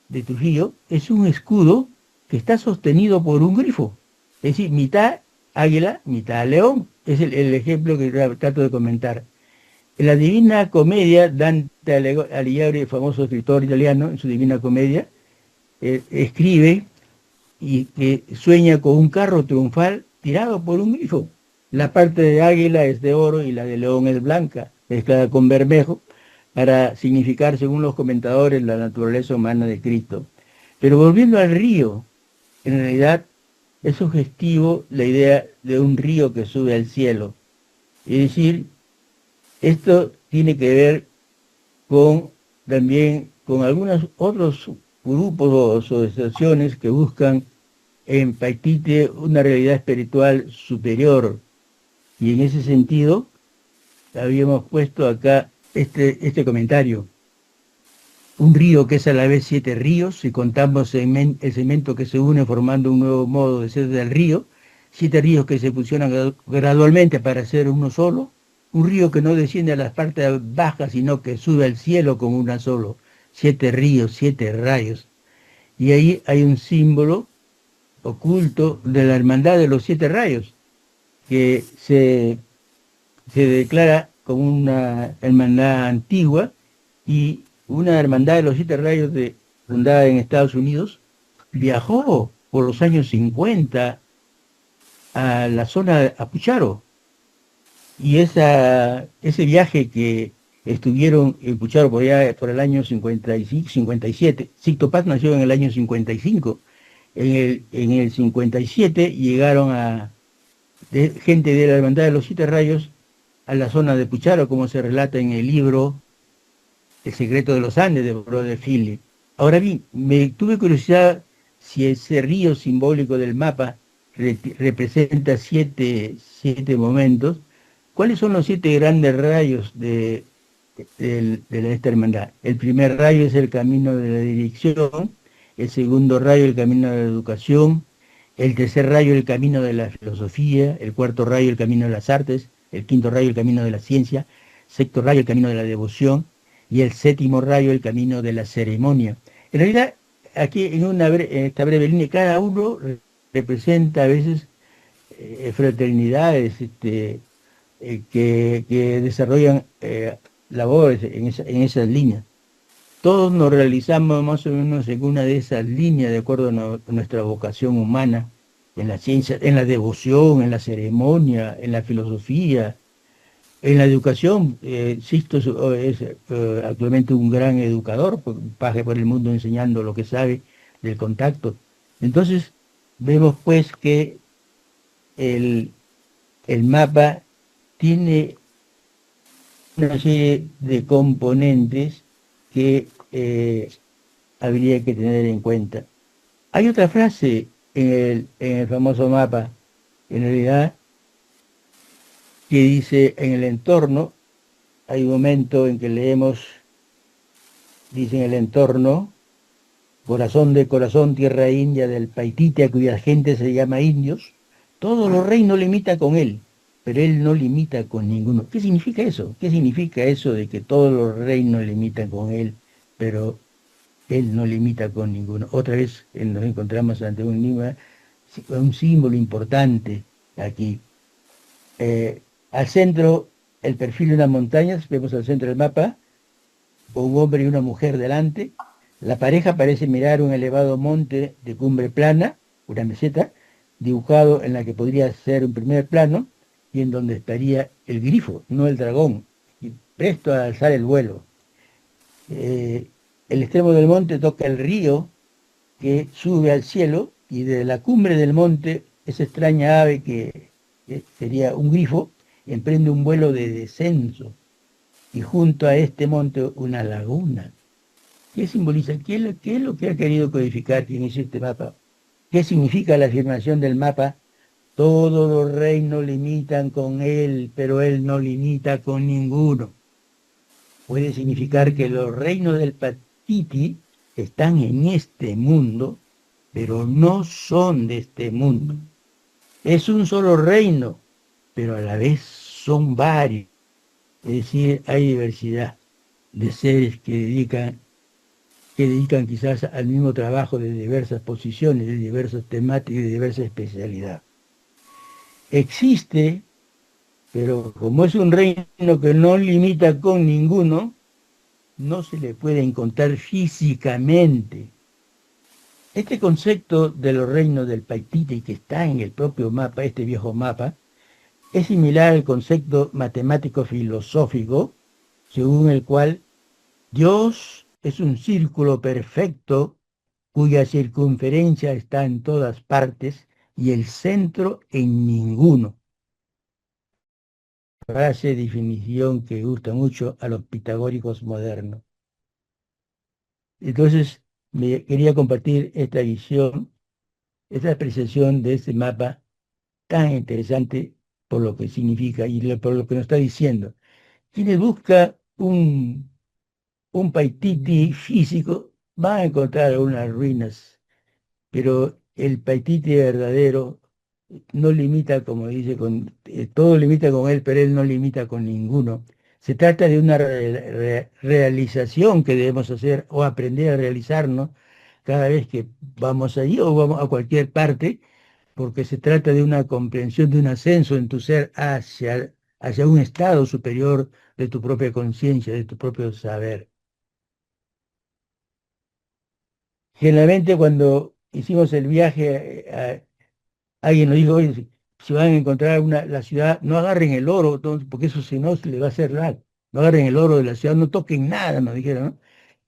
de Trujillo, es un escudo que está sostenido por un grifo, es decir, mitad águila, mitad león, es el ejemplo que trato de comentar. En la Divina Comedia, Dante Alighieri, famoso escritor italiano, en su Divina Comedia, escribe y que sueña con un carro triunfal tirado por un grifo. La parte de águila es de oro y la de león es blanca, mezclada con bermejo, para significar, según los comentadores, la naturaleza humana de Cristo. Pero volviendo al río, en realidad es sugestivo la idea de un río que sube al cielo. Es decir, esto tiene que ver también con algunos otros grupos o asociaciones que buscan en Paitite una realidad espiritual superior. Y en ese sentido, habíamos puesto acá este comentario. Un río que es a la vez 7 ríos, si contamos el segmento que se une formando un nuevo modo de ser del río, 7 ríos que se fusionan gradualmente para hacer uno solo, un río que no desciende a las partes bajas, sino que sube al cielo como una solo, 7 ríos, 7 rayos. Y ahí hay un símbolo oculto de la hermandad de los 7 rayos, que se declara como una hermandad antigua, y una hermandad de los 7 rayos fundada en Estados Unidos viajó por los años 50 a la zona de Apucharo, y ese viaje que estuvieron en Pucharo por el año 55, 57, Sixto Paz nació en el año 55, en el 57 llegaron gente de la Hermandad de los 7 Rayos a la zona de Pucharo, como se relata en el libro El secreto de los Andes de Brother Philip. Ahora bien, me tuve curiosidad si ese río simbólico del mapa representa 7 momentos. ¿Cuáles son los 7 grandes rayos de esta hermandad? El primer rayo es el camino de la dirección, el segundo rayo el camino de la educación, el tercer rayo el camino de la filosofía, el cuarto rayo el camino de las artes, el quinto rayo el camino de la ciencia, sexto rayo el camino de la devoción y el séptimo rayo el camino de la ceremonia. En realidad, aquí en esta breve línea, cada uno representa a veces fraternidades que desarrollan labores en esas líneas. Todos nos realizamos más o menos en una de esas líneas de acuerdo a nuestra vocación humana, en la ciencia, en la devoción, en la ceremonia, en la filosofía, en la educación. Sixto es actualmente un gran educador, paja por el mundo enseñando lo que sabe del contacto. Entonces, vemos pues que el mapa tiene una serie de componentes que habría que tener en cuenta. Hay otra frase en el famoso mapa, en realidad, que dice: en el entorno, hay un momento en que leemos, dice: en el entorno, corazón de corazón, tierra india del Paitite, a cuya gente se llama indios, todos los reinos limitan con él, pero él no limita con ninguno. ¿Qué significa eso? ¿Qué significa eso de que todos los reinos limitan con él, pero él no limita con ninguno? Otra vez nos encontramos ante un símbolo importante aquí. Al centro, el perfil de unas montañas, vemos al centro del mapa, un hombre y una mujer delante. La pareja parece mirar un elevado monte de cumbre plana, una meseta, dibujado en la que podría ser un primer plano, y en donde estaría el grifo, no el dragón, y presto a alzar el vuelo. El extremo del monte toca el río que sube al cielo, y desde la cumbre del monte, esa extraña ave que sería un grifo, emprende un vuelo de descenso, y junto a este monte una laguna. ¿Qué simboliza? ¿Qué es lo que ha querido codificar quien hizo este mapa? ¿Qué significa la afirmación del mapa? Todos los reinos limitan con él, pero él no limita con ninguno. Puede significar que los reinos del Paititi están en este mundo, pero no son de este mundo. Es un solo reino, pero a la vez son varios. Es decir, hay diversidad de seres que dedican quizás al mismo trabajo de diversas posiciones, de diversas temáticas, de diversa especialidad. Existe pero como es un reino que no limita con ninguno, no se le puede encontrar físicamente. Este concepto de los reinos del Paititi, que está en el propio mapa, este viejo mapa, es similar al concepto matemático filosófico, según el cual Dios es un círculo perfecto cuya circunferencia está en todas partes y el centro en ninguno. Frase, definición que gusta mucho a los pitagóricos modernos. Entonces, me quería compartir esta visión, esta apreciación de este mapa tan interesante por lo que significa y por lo que nos está diciendo. Quienes buscan un Paititi físico van a encontrar unas ruinas, pero el Paititi verdadero no limita, como dice, todo limita con él, pero él no limita con ninguno. Se trata de una realización que debemos hacer o aprender a realizarnos cada vez que vamos allí o vamos a cualquier parte, porque se trata de una comprensión, de un ascenso en tu ser hacia un estado superior de tu propia conciencia, de tu propio saber. Generalmente cuando hicimos el viaje, alguien nos dijo, oye, si van a encontrar la ciudad, no agarren el oro, porque eso si no se le va a hacer mal. No agarren el oro de la ciudad, no toquen nada, nos dijeron, ¿no?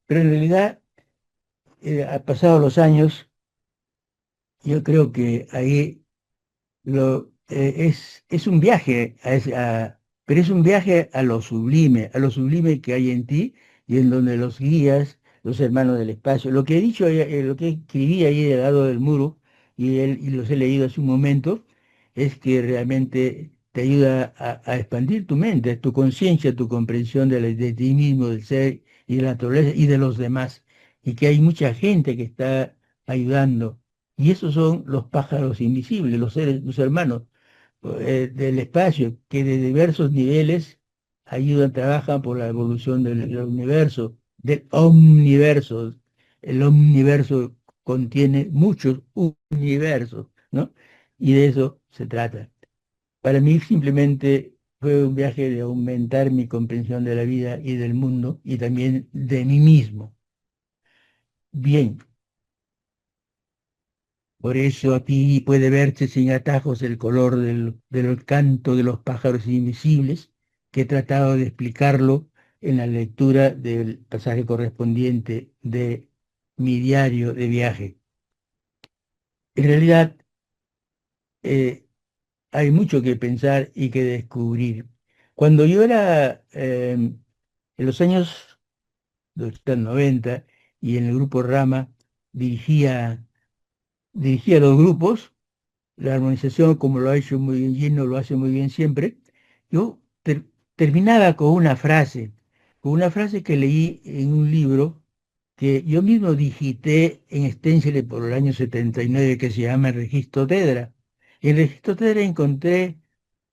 Pero en realidad, ha pasado los años, yo creo que ahí es un viaje, pero es un viaje a lo sublime que hay en ti y en donde los guías, los hermanos del espacio, lo que he dicho, lo que escribí ahí al lado del muro y los he leído hace un momento, es que realmente te ayuda a expandir tu mente, tu conciencia, tu comprensión de ti mismo, del ser y de la naturaleza y de los demás, y que hay mucha gente que está ayudando. Y esos son los pájaros invisibles, los seres, los hermanos del espacio, que de diversos niveles ayudan, trabajan por la evolución del universo, del omniverso. El omniverso contiene muchos universos, ¿no? Y de eso se trata. Para mí simplemente fue un viaje de aumentar mi comprensión de la vida y del mundo y también de mí mismo. Bien, por eso aquí puede verse sin atajos el color del canto de los pájaros invisibles, que he tratado de explicarlo en la lectura del pasaje correspondiente de mi diario de viaje. En realidad, eh, hay mucho que pensar y que descubrir. Cuando yo era en los años de los 90 y en el grupo Rama dirigía los grupos, la armonización, como lo ha hecho muy bien Gino, lo hace muy bien siempre, yo terminaba con una frase que leí en un libro que yo mismo digité en Stencil por el año 79, que se llama el Registro Tedra. En el Registro Tedra encontré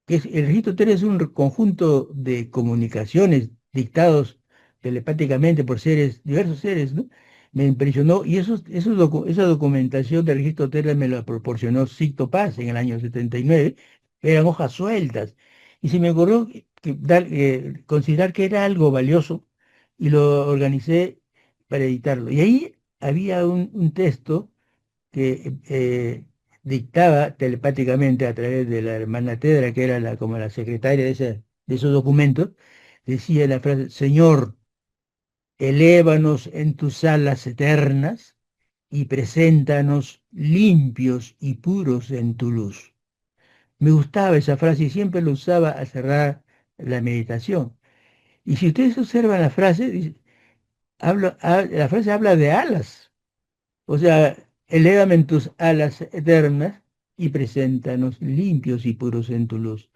el registro TER es un conjunto de comunicaciones dictados telepáticamente por diversos seres, ¿no? Me impresionó y esa documentación del registro TER me la proporcionó Sixto Paz en el año 79, eran hojas sueltas, y se me ocurrió considerar que era algo valioso y lo organicé para editarlo. Y ahí había un texto que dictaba telepáticamente a través de la hermana Tedra, que era como la secretaria de esos documentos, decía la frase: Señor, elévanos en tus alas eternas y preséntanos limpios y puros en tu luz. Me gustaba esa frase y siempre lo usaba al cerrar la meditación. Y si ustedes observan la frase, la frase habla de alas. O sea, elévame en tus alas eternas y preséntanos limpios y puros en tu luz.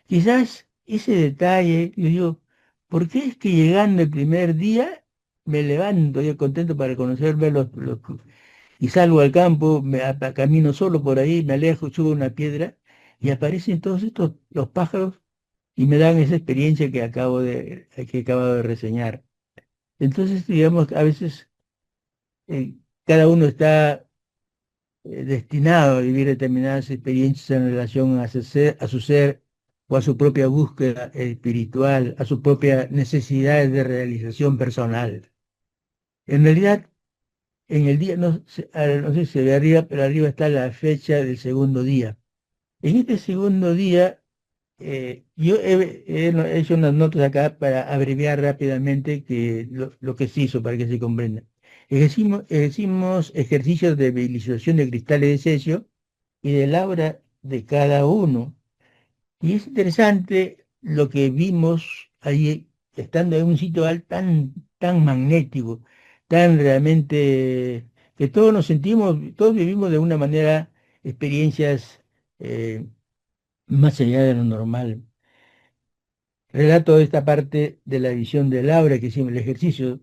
Quizás ese detalle, yo digo, ¿por qué es que llegando el primer día me levanto yo contento para conocer, ver y salgo al campo, camino solo por ahí, me alejo, subo una piedra y aparecen todos estos, los pájaros, y me dan esa experiencia que acabo de reseñar? Entonces, digamos, a veces cada uno está destinado a vivir determinadas experiencias en relación a su ser o a su propia búsqueda espiritual, a su propia necesidad de realización personal. En realidad, en el día, no sé si se ve arriba, pero arriba está la fecha del segundo día. En este segundo día, yo he hecho unas notas acá para abreviar rápidamente lo que se hizo para que se comprenda. Ejercimos ejercicios de visualización de cristales de cesio y del aura de cada uno. Y es interesante lo que vimos ahí, estando en un sitio tan magnético, tan realmente, que todos nos sentimos, todos vivimos de una manera experiencias eh, más allá de lo normal. Relato esta parte de la visión del aura que hicimos, el ejercicio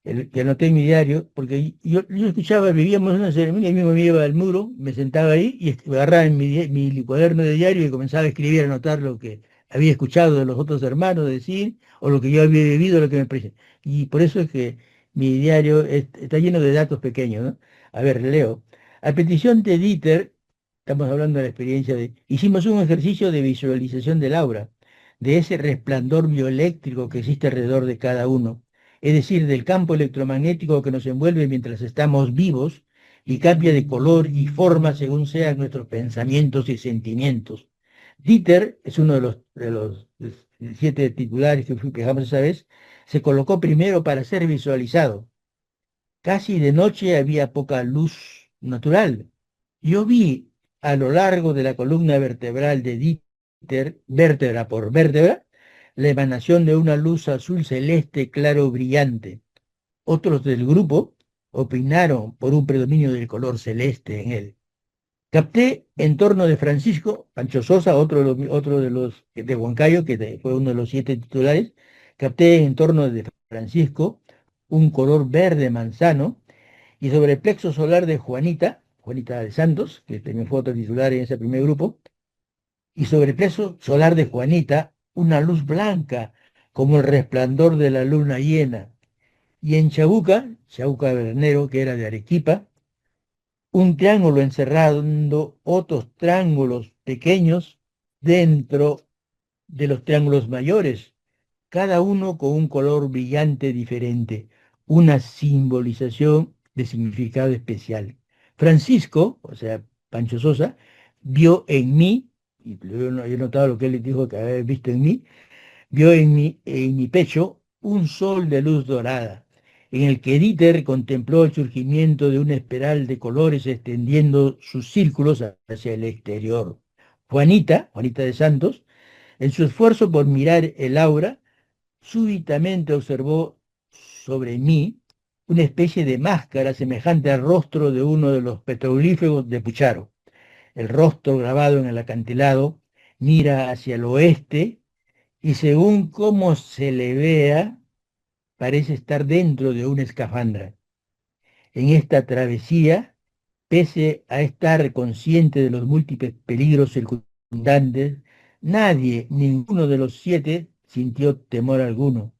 que anoté en mi diario, porque yo escuchaba, vivíamos una ceremonia, y mismo me iba al muro, me sentaba ahí y agarraba en mi cuaderno de diario y comenzaba a escribir, a anotar lo que había escuchado de los otros hermanos decir, o lo que yo había vivido, lo que me parecía. Y por eso es que mi diario está lleno de datos pequeños, ¿no? A ver, leo. A petición de Dieter, estamos hablando de la experiencia hicimos un ejercicio de visualización del aura, de ese resplandor bioeléctrico que existe alrededor de cada uno, es decir, del campo electromagnético que nos envuelve mientras estamos vivos y cambia de color y forma según sean nuestros pensamientos y sentimientos. Dieter es uno de los 7 titulares que fijamos esa vez, se colocó primero para ser visualizado. Casi de noche había poca luz natural. Yo vi a lo largo de la columna vertebral de Dieter, vértebra por vértebra, la emanación de una luz azul celeste claro brillante. Otros del grupo opinaron por un predominio del color celeste en él. Capté en torno de Francisco Pancho Sosa, otro de los de Huancayo, que fue uno de los 7 titulares. Capté en torno de Francisco un color verde manzano, y sobre el plexo solar de Juanita de Santos, que tenía foto titular en ese primer grupo, y sobre el plexo solar de Juanita una luz blanca como el resplandor de la luna llena. Y en Chabuca Bernero, que era de Arequipa, un triángulo encerrando otros triángulos pequeños dentro de los triángulos mayores, cada uno con un color brillante diferente, una simbolización de significado especial. Francisco, o sea, Pancho Sosa, vio en mí, y yo he notado lo que él dijo que había visto en mí, vio en mi pecho un sol de luz dorada, en el que Dieter contempló el surgimiento de una espiral de colores extendiendo sus círculos hacia el exterior. Juanita de Santos, en su esfuerzo por mirar el aura, súbitamente observó sobre mí una especie de máscara semejante al rostro de uno de los petroglíficos de Pucharo. El rostro grabado en el acantilado mira hacia el oeste y según cómo se le vea, parece estar dentro de una escafandra. En esta travesía, pese a estar consciente de los múltiples peligros circundantes, ninguno de los 7, sintió temor alguno.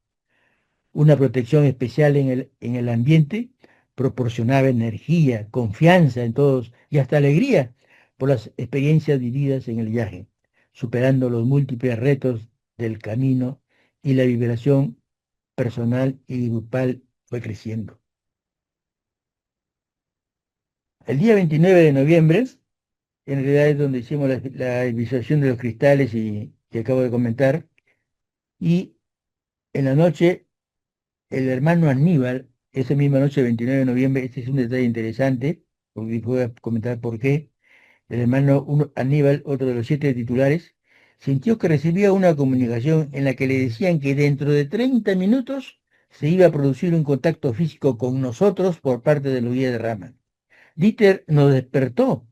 Una protección especial en el ambiente proporcionaba energía, confianza en todos y hasta alegría por las experiencias vividas en el viaje, superando los múltiples retos del camino, y la vibración personal y grupal fue creciendo. El día 29 de noviembre, en realidad es donde hicimos la visualización de los cristales y que acabo de comentar, y en la noche el hermano Aníbal, esa misma noche, 29 de noviembre, este es un detalle interesante, porque voy a comentar por qué. El hermano Aníbal, otro de los 7 titulares, sintió que recibía una comunicación en la que le decían que dentro de 30 minutos se iba a producir un contacto físico con nosotros por parte de los guías de Rama. Dieter nos despertó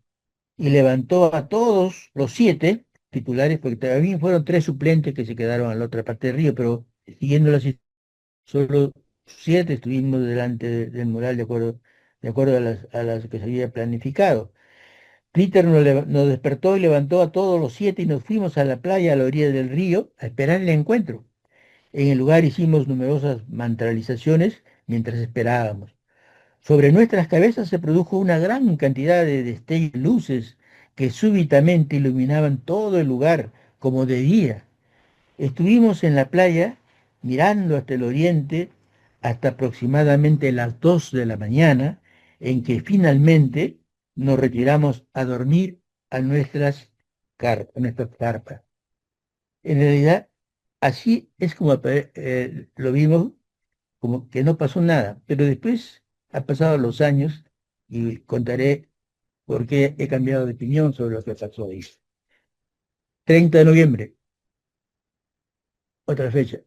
y levantó a todos los 7 titulares, porque también fueron 3 suplentes que se quedaron a la otra parte del río, pero siguiendo las solo 7 estuvimos delante del mural de acuerdo a las que se había planificado. Peter nos despertó y levantó a todos los 7 y nos fuimos a la playa a la orilla del río a esperar el encuentro. En el lugar hicimos numerosas mantralizaciones mientras esperábamos. Sobre nuestras cabezas se produjo una gran cantidad de destellos de luces que súbitamente iluminaban todo el lugar, como de día. Estuvimos en la playa mirando hasta el oriente hasta aproximadamente las 2 de la mañana, en que finalmente nos retiramos a dormir a nuestras carpas. En realidad, así es como lo vimos, como que no pasó nada, pero después han pasado los años y contaré por qué he cambiado de opinión sobre lo que pasó ahí. 30 de noviembre, otra fecha.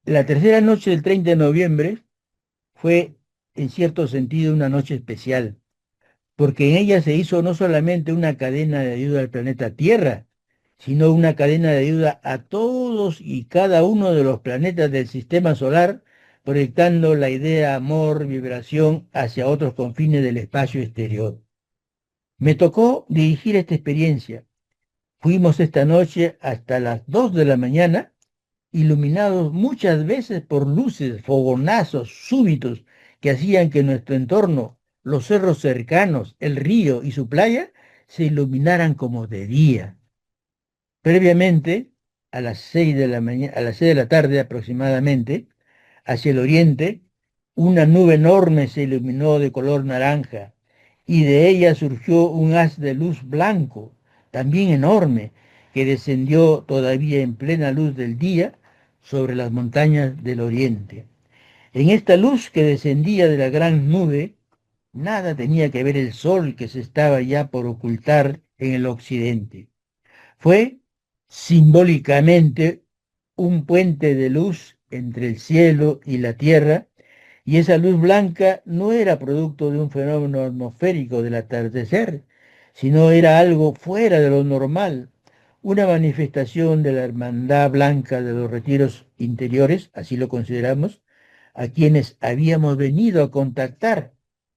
La tercera noche del 30 de noviembre fue, en cierto sentido, una noche especial, porque en ella se hizo no solamente una cadena de ayuda al planeta Tierra, sino una cadena de ayuda a todos y cada uno de los planetas del sistema solar, proyectando la idea amor, vibración hacia otros confines del espacio exterior. Me tocó dirigir esta experiencia. Fuimos esta noche hasta las 2 de la mañana, iluminados muchas veces por luces, fogonazos súbitos que hacían que nuestro entorno, los cerros cercanos, el río y su playa, se iluminaran como de día. Previamente, a las 6 de la mañana, a las 6 de la tarde aproximadamente, hacia el oriente, una nube enorme se iluminó de color naranja y de ella surgió un haz de luz blanco, también enorme, que descendió todavía en plena luz del día sobre las montañas del oriente. En esta luz que descendía de la gran nube, nada tenía que ver el sol que se estaba ya por ocultar en el occidente. Fue simbólicamente un puente de luz entre el cielo y la tierra, y esa luz blanca no era producto de un fenómeno atmosférico del atardecer, sino era algo fuera de lo normal, una manifestación de la hermandad blanca de los retiros interiores, así lo consideramos, a quienes habíamos venido a contactar,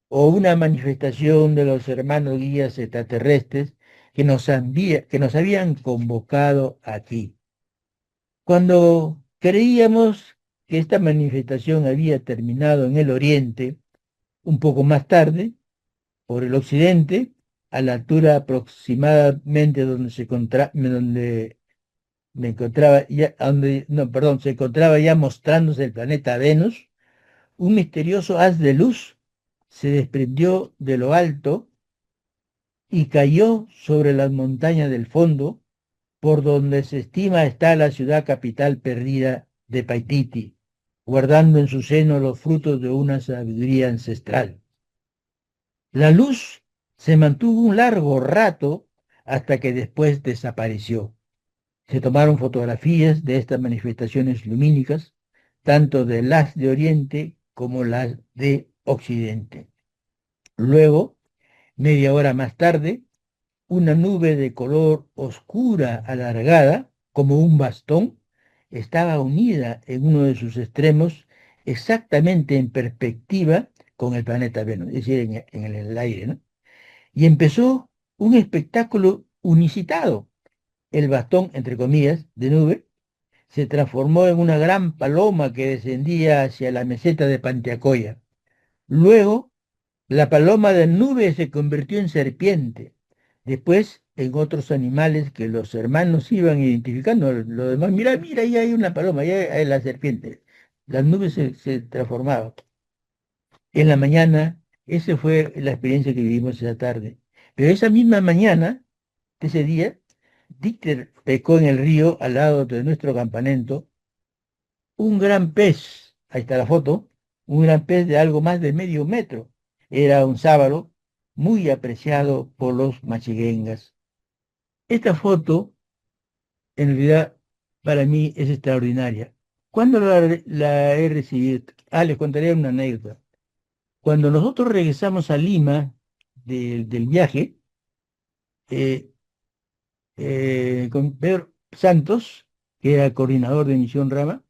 o una manifestación de los hermanos guías extraterrestres que nos habían convocado aquí. Cuando creíamos que esta manifestación había terminado en el oriente, un poco más tarde, por el occidente, a la altura aproximadamente donde me encontraba ya, se encontraba ya mostrándose el planeta Venus, un misterioso haz de luz se desprendió de lo alto y cayó sobre las montañas del fondo, por donde se estima está la ciudad capital perdida de Paititi, guardando en su seno los frutos de una sabiduría ancestral. La luz se mantuvo un largo rato hasta que después desapareció. Se tomaron fotografías de estas manifestaciones lumínicas, tanto de las de Oriente como las de Occidente. Luego, media hora más tarde, una nube de color oscura alargada, como un bastón, estaba unida en uno de sus extremos, exactamente en perspectiva con el planeta Venus, es decir, en el aire, ¿no? Y empezó un espectáculo unicitado. El bastón, entre comillas, de nube, se transformó en una gran paloma que descendía hacia la meseta de Panteacoya. Luego, la paloma de nube se convirtió en serpiente, después en otros animales que los hermanos iban identificando. Lo demás, mira, mira, ahí hay una paloma, ahí hay la serpiente. Las nubes se transformaban. En la mañana, esa fue la experiencia que vivimos esa tarde. Pero esa misma mañana, ese día, Dieter pescó en el río al lado de nuestro campamento un gran pez, ahí está la foto, un gran pez de algo más de medio metro. Era un sábalo muy apreciado por los machiguengas. Esta foto, en realidad, para mí es extraordinaria. ¿Cuándo la he recibido? Les contaré una anécdota. Cuando nosotros regresamos a Lima del viaje, con Pedro Santos, que era coordinador de Misión Rama,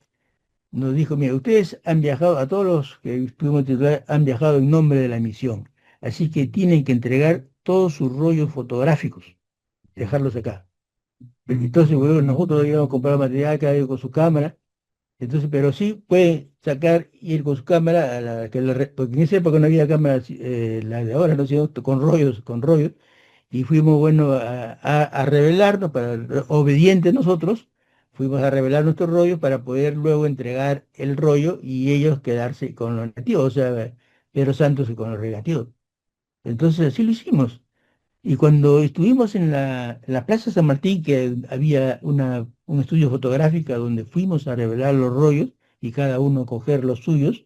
nos dijo, mira, ustedes han viajado, a todos los que fuimos titulares, han viajado en nombre de la misión, así que tienen que entregar todos sus rollos fotográficos, dejarlos acá. Entonces, bueno, nosotros íbamos a comprar material, cada uno con su cámara, entonces, pero sí pueden sacar, ir con su cámara, porque en esa época no había cámaras, la de ahora, no, sino con rollos, y fuimos, bueno, a revelarnos, obedientes nosotros, fuimos a revelar nuestros rollos para poder luego entregar el rollo y ellos quedarse con lo negativo, o sea, Pedro Santos y con lo negativo. Entonces así lo hicimos. Y cuando estuvimos en la Plaza San Martín, que había un estudio fotográfico donde fuimos a revelar los rollos y cada uno coger los suyos,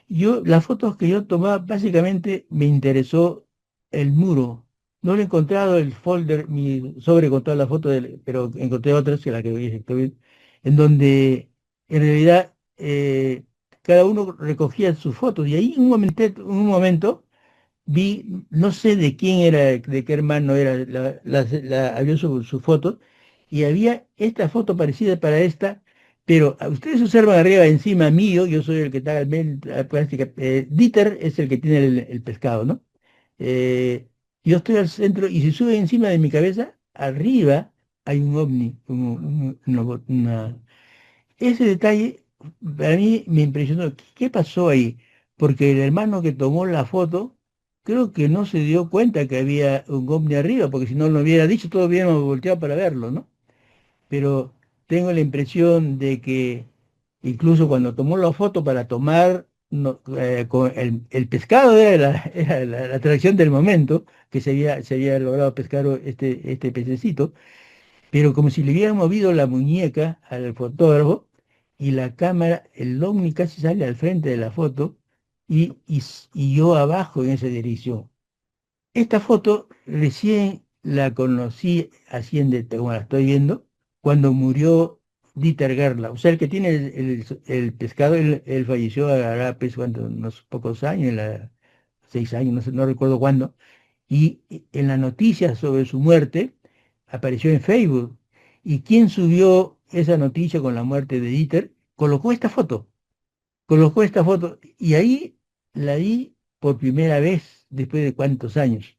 las fotos que yo tomaba, básicamente me interesó el muro. No le he encontrado el folder, mi sobre con todas las fotos, pero encontré otras que la que estoy viendo, en donde en realidad cada uno recogía sus fotos. Y ahí un momento vi, no sé de quién era, de qué hermano era, había su foto, y había esta foto parecida para esta, pero ustedes observan arriba encima mío, yo soy el que está, Dieter es el que tiene el pescado, ¿no? Eh, yo estoy al centro y si sube encima de mi cabeza, arriba hay un ovni, ese detalle para mí me impresionó. ¿Qué pasó ahí? Porque el hermano que tomó la foto, creo que no se dio cuenta que había un ovni arriba, porque si no lo hubiera dicho, todos hubiéramos volteado para verlo, ¿no? Pero tengo la impresión de que incluso cuando tomó la foto para tomar con el pescado era la atracción del momento, que se había logrado pescar este pececito, pero como si le hubieran movido la muñeca al fotógrafo y la cámara, el ovni casi sale al frente de la foto y yo abajo en esa dirección. Esta foto recién la conocí así como la estoy viendo, cuando murió Dieter Gerlach, o sea, el que tiene el pescado, él falleció hará pues, unos pocos años, 6 años, no sé, no recuerdo cuándo, y en la noticia sobre su muerte apareció en Facebook. ¿Y quién subió esa noticia con la muerte de Dieter? Colocó esta foto, y ahí la vi por primera vez después de cuántos años.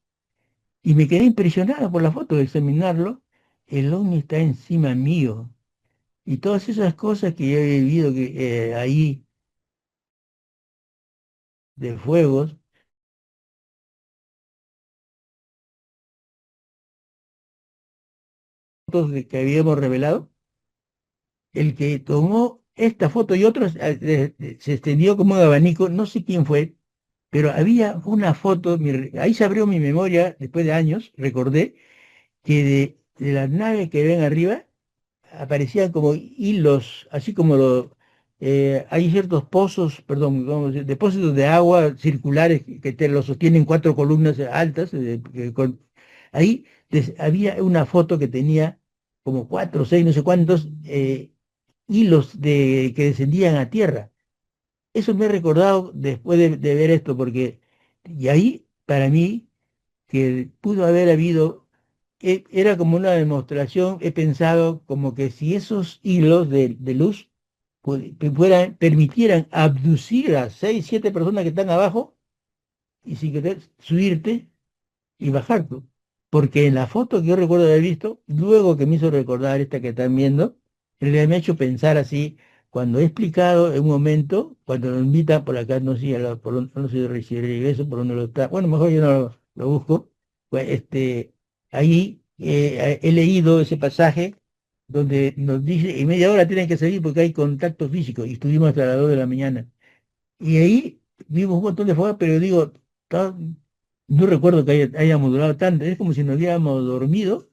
Y me quedé impresionado por la foto, de examinarlo. El ovni está encima mío. Y todas esas cosas que yo he vivido ahí de fuegos, fotos que habíamos revelado, el que tomó esta foto y otros se extendió como un abanico, no sé quién fue, pero había una foto, ahí se abrió mi memoria después de años, recordé que de las naves que ven arriba aparecían como hilos, así como hay ciertos pozos, perdón, vamos a decir, depósitos de agua circulares que te lo sostienen cuatro columnas altas. Ahí había una foto que tenía como cuatro, seis, no sé cuántos hilos que descendían a tierra. Eso me he recordado después de ver esto, porque y ahí para mí que pudo haber habido, era como una demostración, he pensado como que si esos hilos de luz permitieran abducir a seis, siete personas que están abajo y sin querer subirte y bajarte. Porque en la foto que yo recuerdo haber visto, luego que me hizo recordar esta que están viendo, en realidad me ha hecho pensar así, cuando he explicado en un momento, cuando nos invitan por acá, no sé, no sé si regreso, por donde lo está, bueno, mejor yo no lo busco, pues, ahí he leído ese pasaje donde nos dice, en media hora tienen que salir porque hay contacto físico, y estuvimos hasta las 2 de la mañana. Y ahí vimos un montón de fuego, pero digo, no recuerdo que hayamos durado tanto, es como si nos hubiéramos dormido,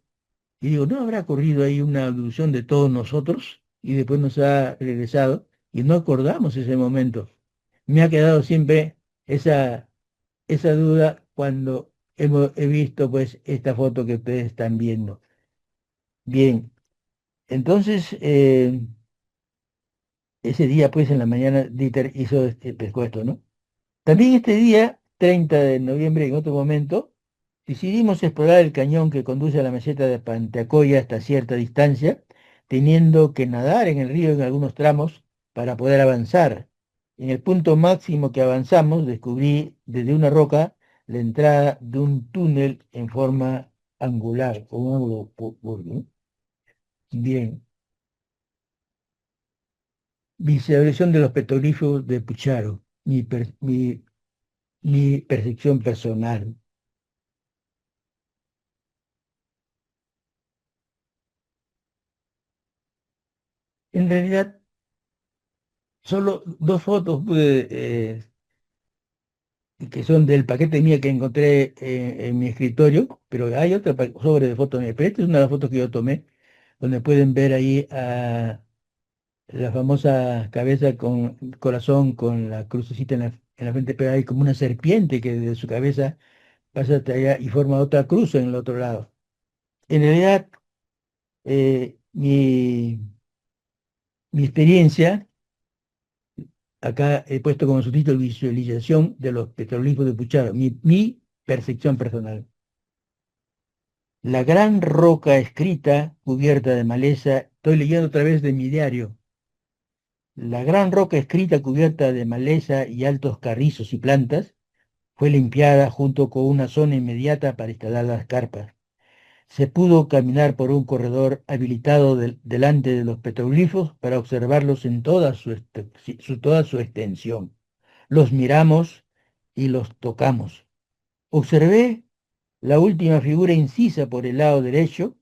y digo, ¿no habrá ocurrido ahí una abducción de todos nosotros? Y después nos ha regresado, y no acordamos ese momento. Me ha quedado siempre esa duda cuando he visto pues esta foto que ustedes están viendo. Bien, entonces ese día pues en la mañana Dieter hizo este pescuezo, ¿no? También este día, 30 de noviembre, en otro momento, decidimos explorar el cañón que conduce a la meseta de Panteacoya hasta cierta distancia, teniendo que nadar en el río en algunos tramos para poder avanzar. En el punto máximo que avanzamos, descubrí desde una roca la entrada de un túnel en forma angular, con un ángulo ¿no? Bien, visualización de los petroglifos de Pucharo, mi percepción personal. En realidad, solo dos fotos que son del paquete mía que encontré en mi escritorio, pero hay otra sobre de fotos mías. Pero esta es una de las fotos que yo tomé, donde pueden ver ahí a la famosa cabeza con corazón, con la crucecita en la frente, pero hay como una serpiente que de su cabeza pasa hasta allá y forma otra cruz en el otro lado. En realidad, mi experiencia, acá he puesto como subtítulo visualización de los petroglifos de Pucharo, mi percepción personal. La gran roca escrita, cubierta de maleza, estoy leyendo otra vez de mi diario. La gran roca escrita, cubierta de maleza y altos carrizos y plantas, fue limpiada junto con una zona inmediata para instalar las carpas. Se pudo caminar por un corredor habilitado delante de los petroglifos para observarlos en toda su extensión. Los miramos y los tocamos. Observé la última figura incisa por el lado derecho,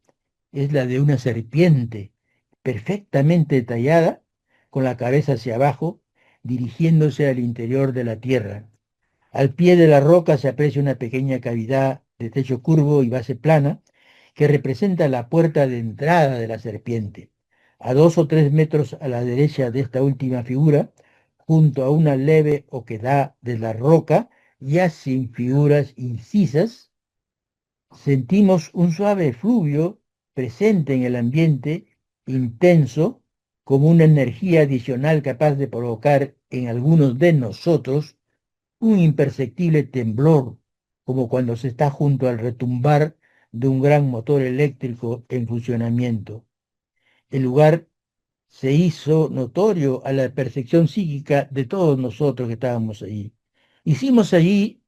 es la de una serpiente perfectamente tallada, con la cabeza hacia abajo, dirigiéndose al interior de la tierra. Al pie de la roca se aprecia una pequeña cavidad de techo curvo y base plana que representa la puerta de entrada de la serpiente. A 2 o 3 metros a la derecha de esta última figura, junto a una leve oquedad de la roca, ya sin figuras incisas, sentimos un suave efluvio presente en el ambiente, intenso, como una energía adicional capaz de provocar en algunos de nosotros un imperceptible temblor, como cuando se está junto al retumbar de un gran motor eléctrico en funcionamiento. El lugar se hizo notorio a la percepción psíquica de todos nosotros que estábamos allí. Hicimos allí,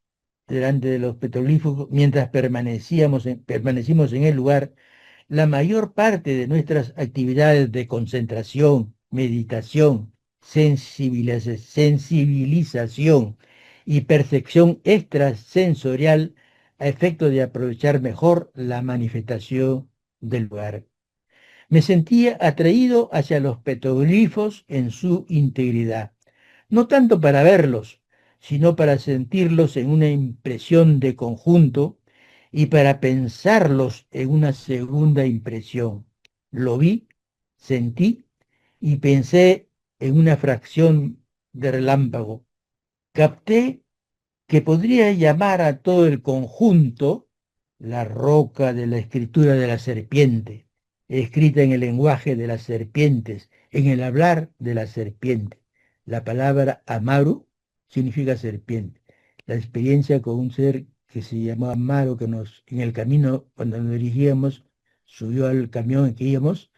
delante de los petroglifos, mientras permanecimos en el lugar, la mayor parte de nuestras actividades de concentración, meditación, sensibilización y percepción extrasensorial a efecto de aprovechar mejor la manifestación del lugar. Me sentía atraído hacia los petroglifos en su integridad, no tanto para verlos, sino para sentirlos en una impresión de conjunto y para pensarlos en una segunda impresión. Lo vi, sentí y pensé en una fracción de relámpago. Capté que podría llamar a todo el conjunto la roca de la escritura de la serpiente, escrita en el lenguaje de las serpientes, en el hablar de la serpiente. La palabra Amaru significa serpiente. La experiencia con un ser que se llamó Amaru, que en el camino, cuando nos dirigíamos, subió al camión en que íbamos,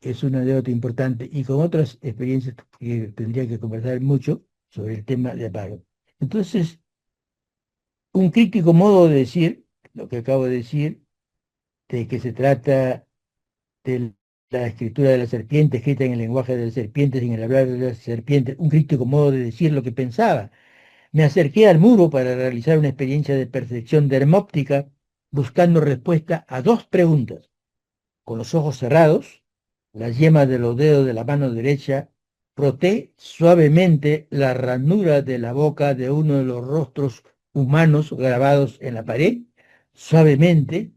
es una anécdota importante, y con otras experiencias que tendría que conversar mucho sobre el tema de Amaru. Entonces, un crítico modo de decir, lo que acabo de decir, de que se trata de la escritura de la serpiente, escrita en el lenguaje de las serpientes, en el hablar de las serpientes, un crítico modo de decir lo que pensaba. Me acerqué al muro para realizar una experiencia de percepción dermóptica, buscando respuesta a dos preguntas. Con los ojos cerrados, las yemas de los dedos de la mano derecha, froté suavemente la ranura de la boca de uno de los rostros humanos grabados en la pared, suavemente,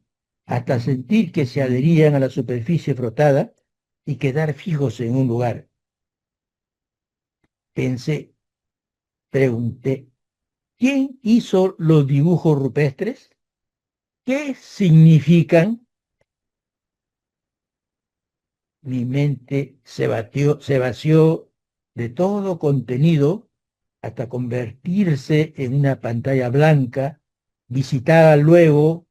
hasta sentir que se adherían a la superficie frotada y quedar fijos en un lugar. Pensé, pregunté, ¿quién hizo los dibujos rupestres? ¿Qué significan? Mi mente se vació de todo contenido hasta convertirse en una pantalla blanca, visitada luego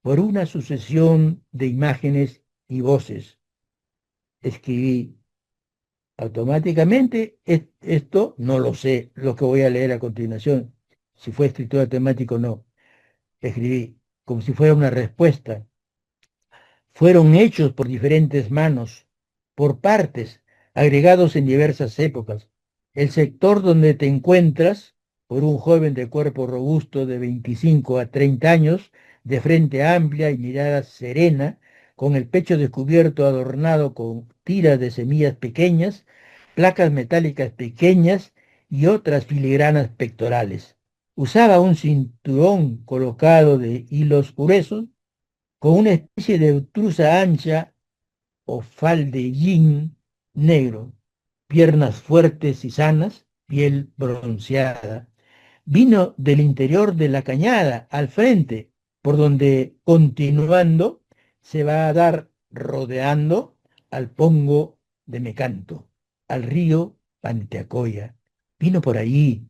por una sucesión de imágenes y voces. Escribí automáticamente, esto no lo sé, lo que voy a leer a continuación, si fue escritura temática o no. Escribí como si fuera una respuesta. Fueron hechos por diferentes manos, por partes, agregados en diversas épocas. El sector donde te encuentras, por un joven de cuerpo robusto de 25 a 30 años, de frente amplia y mirada serena, con el pecho descubierto adornado con tiras de semillas pequeñas, placas metálicas pequeñas y otras filigranas pectorales. Usaba un cinturón colocado de hilos gruesos con una especie de truza ancha o faldellín negro, piernas fuertes y sanas, piel bronceada. Vino del interior de la cañada al frente, por donde, continuando, se va a dar rodeando al Pongo de Mecanto, al río Panteacoya. Vino por allí,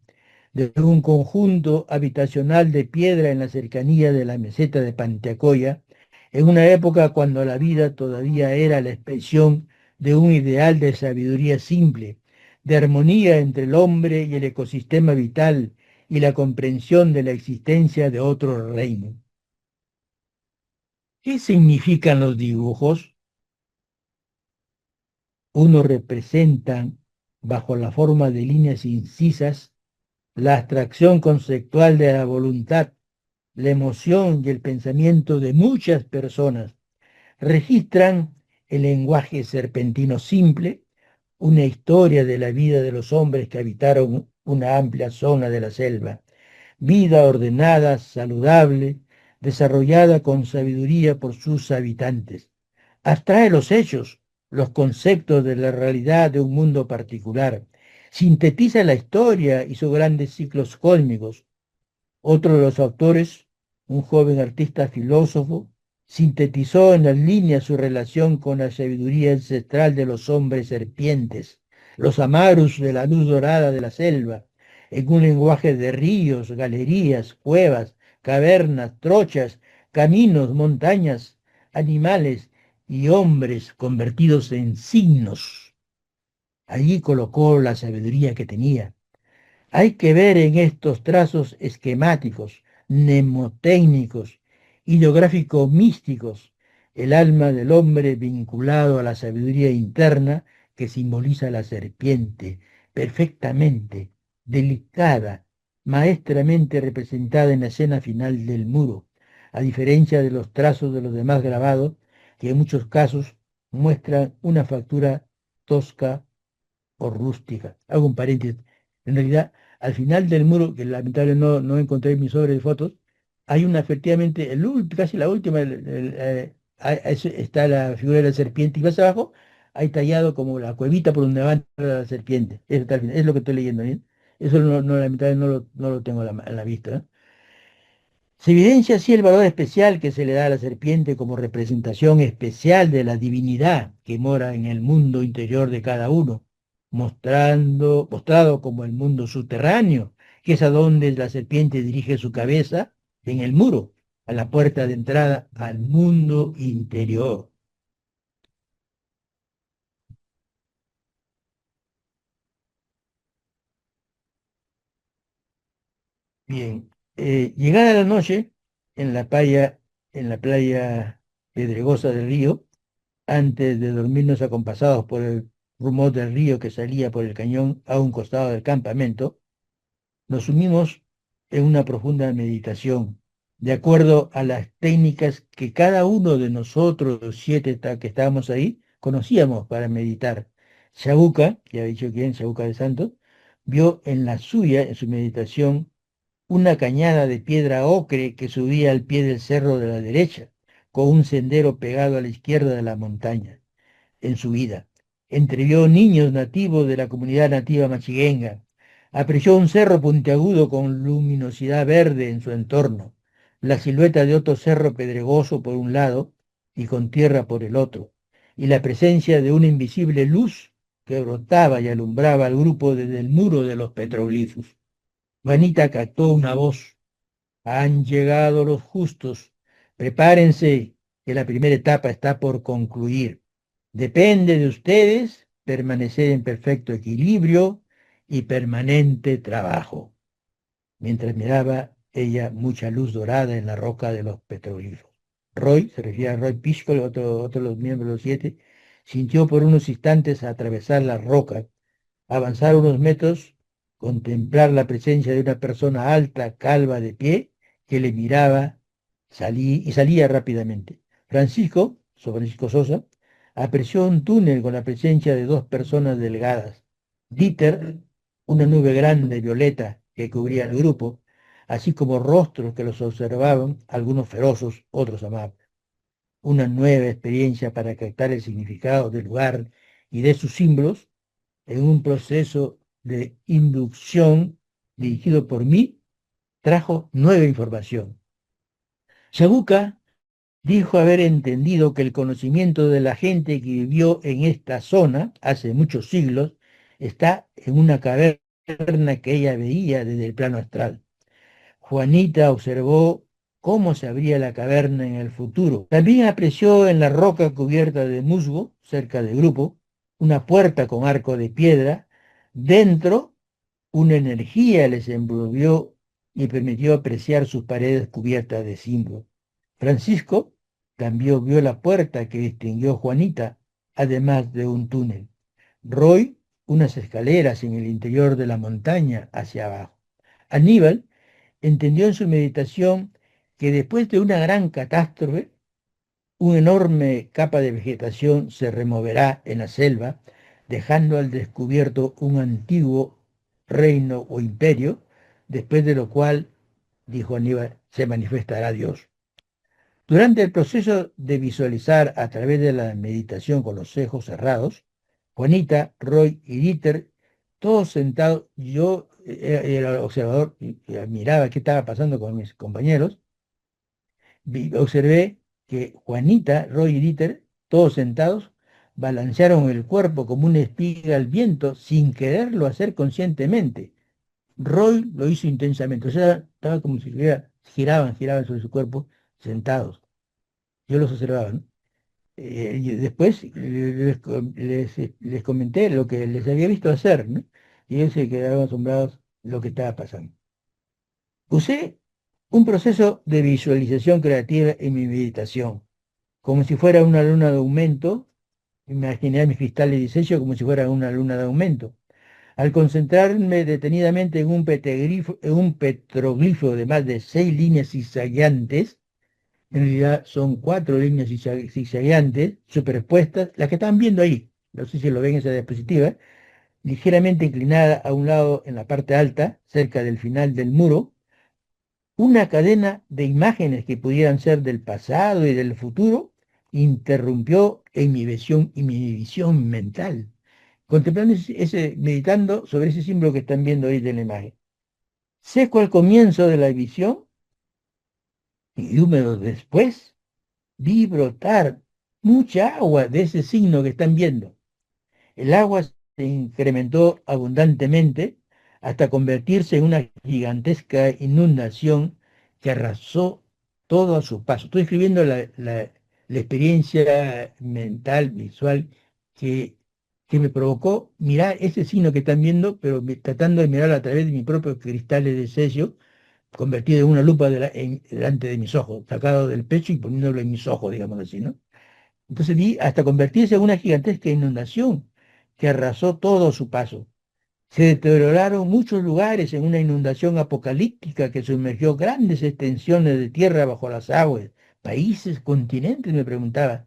de un conjunto habitacional de piedra en la cercanía de la meseta de Panteacoya, en una época cuando la vida todavía era la expresión de un ideal de sabiduría simple, de armonía entre el hombre y el ecosistema vital y la comprensión de la existencia de otro reino. ¿Qué significan los dibujos? Unos representan, bajo la forma de líneas incisas, la abstracción conceptual de la voluntad, la emoción y el pensamiento de muchas personas. Registran el lenguaje serpentino simple, una historia de la vida de los hombres que habitaron una amplia zona de la selva. Vida ordenada, saludable, desarrollada con sabiduría por sus habitantes. Abstrae los hechos, los conceptos de la realidad de un mundo particular. Sintetiza la historia y sus grandes ciclos cósmicos. Otro de los autores, un joven artista filósofo, sintetizó en las líneas su relación con la sabiduría ancestral de los hombres serpientes, los amarus de la luz dorada de la selva, en un lenguaje de ríos, galerías, cuevas, cavernas, trochas, caminos, montañas, animales y hombres convertidos en signos. Allí colocó la sabiduría que tenía. Hay que ver en estos trazos esquemáticos, mnemotécnicos, ideográfico-místicos, el alma del hombre vinculado a la sabiduría interna que simboliza la serpiente, perfectamente, delicada, maestramente representada en la escena final del muro, a diferencia de los trazos de los demás grabados, que en muchos casos muestran una factura tosca o rústica. Hago un paréntesis. En realidad, al final del muro, que lamentablemente no encontré mi sobre de fotos, hay una, efectivamente, casi la última, está la figura de la serpiente, y más abajo hay tallado como la cuevita por donde va a entrar la serpiente. Eso está al final, es lo que estoy leyendo, ¿bien? Eso lamentablemente no lo tengo a la vista, ¿no? Se evidencia así el valor especial que se le da a la serpiente como representación especial de la divinidad que mora en el mundo interior de cada uno, mostrado como el mundo subterráneo, que es a donde la serpiente dirige su cabeza, en el muro, a la puerta de entrada al mundo interior. Bien, llegada la noche, en la playa pedregosa del río, antes de dormirnos acompasados por el rumor del río que salía por el cañón a un costado del campamento, nos sumimos en una profunda meditación, de acuerdo a las técnicas que cada uno de nosotros, los 7 que estábamos ahí, conocíamos para meditar. Chabuca, que ha dicho quién, Chabuca de Santos, vio en la suya, en su meditación, una cañada de piedra ocre que subía al pie del cerro de la derecha, con un sendero pegado a la izquierda de la montaña. En su vida entrevió niños nativos de la comunidad nativa machiguenga, apreció un cerro puntiagudo con luminosidad verde en su entorno, la silueta de otro cerro pedregoso por un lado y con tierra por el otro, y la presencia de una invisible luz que brotaba y alumbraba al grupo desde el muro de los petroglifos. Juanita captó una voz: han llegado los justos, prepárense, que la primera etapa está por concluir. Depende de ustedes permanecer en perfecto equilibrio y permanente trabajo. Mientras miraba ella mucha luz dorada en la roca de los petroglifos. Roy, se refiere a Roy Pisco, otro de los miembros de los 7, sintió por unos instantes atravesar la roca, avanzar unos metros, contemplar la presencia de una persona alta, calva, de pie, que le miraba y salía rápidamente. Francisco, Francisco Sosa, apreció un túnel con la presencia de dos personas delgadas. Dieter, una nube grande violeta que cubría el grupo, así como rostros que los observaban, algunos feroces, otros amables. Una nueva experiencia para captar el significado del lugar y de sus símbolos en un proceso de inducción dirigido por mí, trajo nueva información. Chabuca dijo haber entendido que el conocimiento de la gente que vivió en esta zona hace muchos siglos está en una caverna que ella veía desde el plano astral. Juanita observó cómo se abría la caverna en el futuro. También apreció en la roca cubierta de musgo, cerca del grupo, una puerta con arco de piedra. Dentro, una energía les envolvió y permitió apreciar sus paredes cubiertas de símbolos. Francisco también vio la puerta que distinguió Juanita, además de un túnel. Roy, unas escaleras en el interior de la montaña hacia abajo. Aníbal entendió en su meditación que después de una gran catástrofe, una enorme capa de vegetación se removerá en la selva, dejando al descubierto un antiguo reino o imperio, después de lo cual, dijo Aníbal, se manifestará Dios. Durante el proceso de visualizar a través de la meditación con los ojos cerrados, Juanita, Roy y Dieter, todos sentados, yo era el observador y miraba qué estaba pasando con mis compañeros, observé que Juanita, Roy y Dieter, todos sentados, balancearon el cuerpo como una espiga al viento sin quererlo hacer conscientemente. Roy lo hizo intensamente, o sea, estaba como si giraban sobre su cuerpo, sentados. Yo los observaba, ¿no? Y después les comenté lo que les había visto hacer, ¿no? Y ellos se quedaron asombrados de lo que estaba pasando. Usé un proceso de visualización creativa en mi meditación, como si fuera una luna de aumento. Imaginé mis cristales de sello como si fuera una luna de aumento. Al concentrarme detenidamente en un petroglifo de más de 6 líneas zigzagueantes, en realidad son 4 líneas zigzagueantes superpuestas, las que están viendo ahí, no sé si lo ven en esa diapositiva, ligeramente inclinada a un lado en la parte alta, cerca del final del muro, una cadena de imágenes que pudieran ser del pasado y del futuro interrumpió en mi visión mental, contemplando meditando sobre ese símbolo que están viendo ahí de la imagen. Seco al comienzo de la visión y húmedo después, vi brotar mucha agua de ese signo que están viendo. El agua se incrementó abundantemente hasta convertirse en una gigantesca inundación que arrasó todo a su paso. Estoy escribiendo la experiencia mental, visual, que me provocó mirar ese signo que están viendo, pero tratando de mirarlo a través de mis propios cristales de sello, convertido en una lupa delante de mis ojos, sacado del pecho y poniéndolo en mis ojos, digamos así, ¿no? Entonces vi hasta convertirse en una gigantesca inundación que arrasó todo a su paso. Se deterioraron muchos lugares en una inundación apocalíptica que sumergió grandes extensiones de tierra bajo las aguas. Países, continentes, me preguntaba.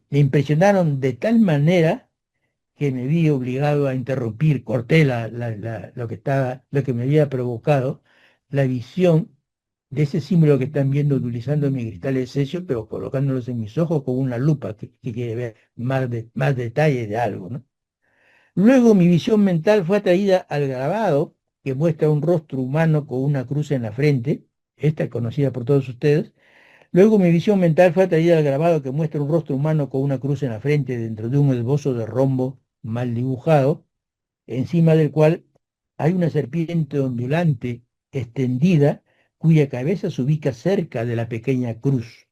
Me impresionaron de tal manera que me vi obligado a interrumpir, corté lo que me había provocado, la visión de ese símbolo que están viendo utilizando mis cristales de sello, pero colocándolos en mis ojos con una lupa que quiere ver más detalle de algo, ¿no? Luego mi visión mental fue atraída al grabado que muestra un rostro humano con una cruz en la frente, esta es conocida por todos ustedes. Luego mi visión mental fue atraída al grabado que muestra un rostro humano con una cruz en la frente dentro de un esbozo de rombo mal dibujado, encima del cual hay una serpiente ondulante extendida cuya cabeza se ubica cerca de la pequeña cruz.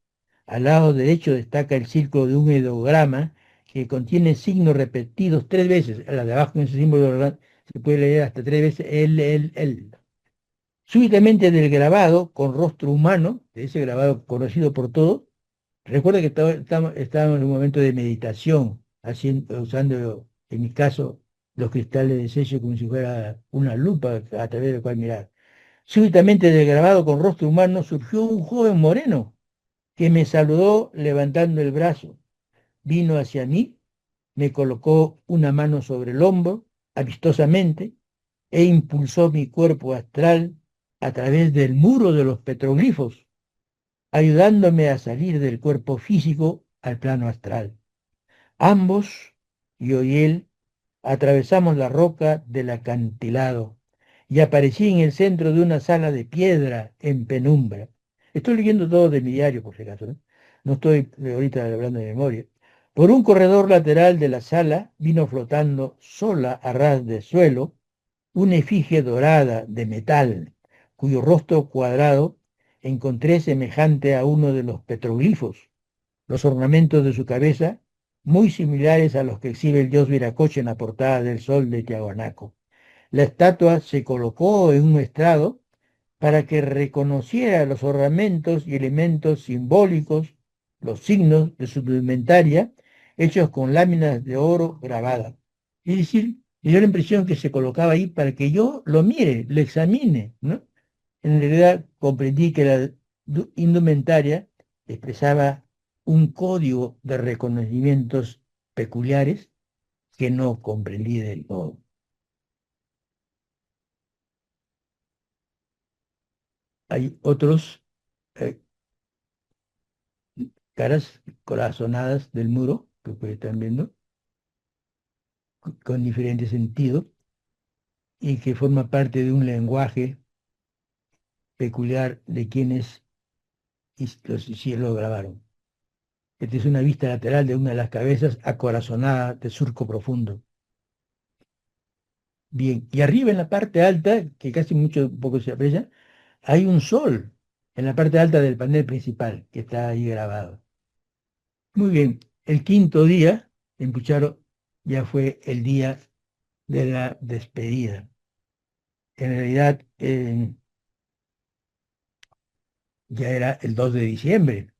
Al lado derecho destaca el círculo de un ideograma que contiene signos repetidos 3 veces. A la de abajo en ese símbolo se puede leer hasta 3 veces el. Súbitamente del grabado con rostro humano, de ese grabado conocido por todos, recuerda que estábamos en un momento de meditación, usando, en mi caso, los cristales de sello como si fuera una lupa a través de la cual mirar. Súbitamente del grabado con rostro humano surgió un joven moreno, que me saludó levantando el brazo, vino hacia mí, me colocó una mano sobre el hombro, amistosamente, e impulsó mi cuerpo astral a través del muro de los petroglifos, ayudándome a salir del cuerpo físico al plano astral. Ambos, yo y él, atravesamos la roca del acantilado y aparecí en el centro de una sala de piedra en penumbra. Estoy leyendo todo de mi diario, por si acaso, ¿no? No estoy ahorita hablando de memoria. Por un corredor lateral de la sala vino flotando sola a ras de suelo una efigie dorada de metal, cuyo rostro cuadrado encontré semejante a uno de los petroglifos. Los ornamentos de su cabeza muy similares a los que exhibe el dios Viracocha en la portada del Sol de Tiahuanaco. La estatua se colocó en un estrado para que reconociera los ornamentos y elementos simbólicos, los signos de su indumentaria, hechos con láminas de oro grabadas. Es decir, me dio la impresión que se colocaba ahí para que yo lo mire, lo examine, ¿no? En realidad comprendí que la indumentaria expresaba un código de reconocimientos peculiares que no comprendí del todo. Hay otros eh, caras corazonadas del muro, que ustedes están viendo, con diferentes sentidos, y que forma parte de un lenguaje peculiar de quienes los cielos grabaron. Esta es una vista lateral de una de las cabezas acorazonada de surco profundo. Bien, y arriba en la parte alta, que casi mucho poco se aprecia, hay un sol en la parte alta del panel principal, que está ahí grabado. Muy bien, el quinto día en Pucharo ya fue el día de la despedida. En realidad ya era el 2 de diciembre.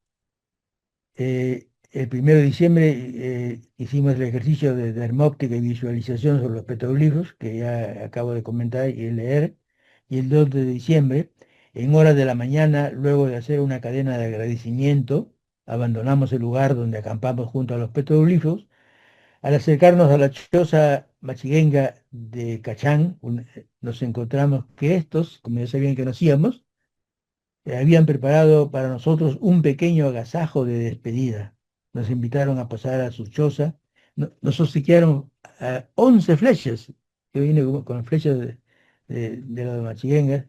El 1 de diciembre hicimos el ejercicio de dermóptica y visualización sobre los petroglifos, que ya acabo de comentar y leer, y el 2 de diciembre, en horas de la mañana, luego de hacer una cadena de agradecimiento, abandonamos el lugar donde acampamos junto a los petroglifos. Al acercarnos a la choza machiguenga de Cachán, nos encontramos que estos, como ya sabían que nos íbamos, habían preparado para nosotros un pequeño agasajo de despedida. Nos invitaron a pasar a su choza. Nos obsequiaron 11 flechas. Yo vine con flechas de los machiguengas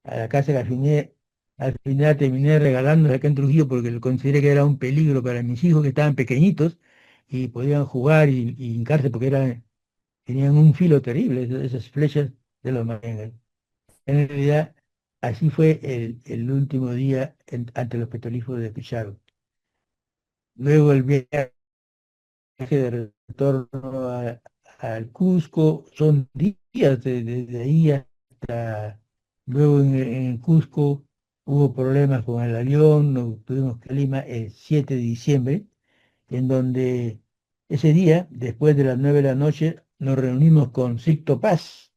a la casa que al final terminé regalándolas acá en Trujillo porque lo consideré que era un peligro para mis hijos que estaban pequeñitos y podían jugar y hincarse porque tenían un filo terrible esas flechas de los machiguengas. En realidad, así fue el último día ante los petroglifos de Pichardo. Luego el viaje de retorno al Cusco, son días desde ahí hasta luego en Cusco hubo problemas con el avión, nos tuvimos que ir a Lima el 7 de diciembre, en donde ese día, después de las 9 de la noche, nos reunimos con Sixto Paz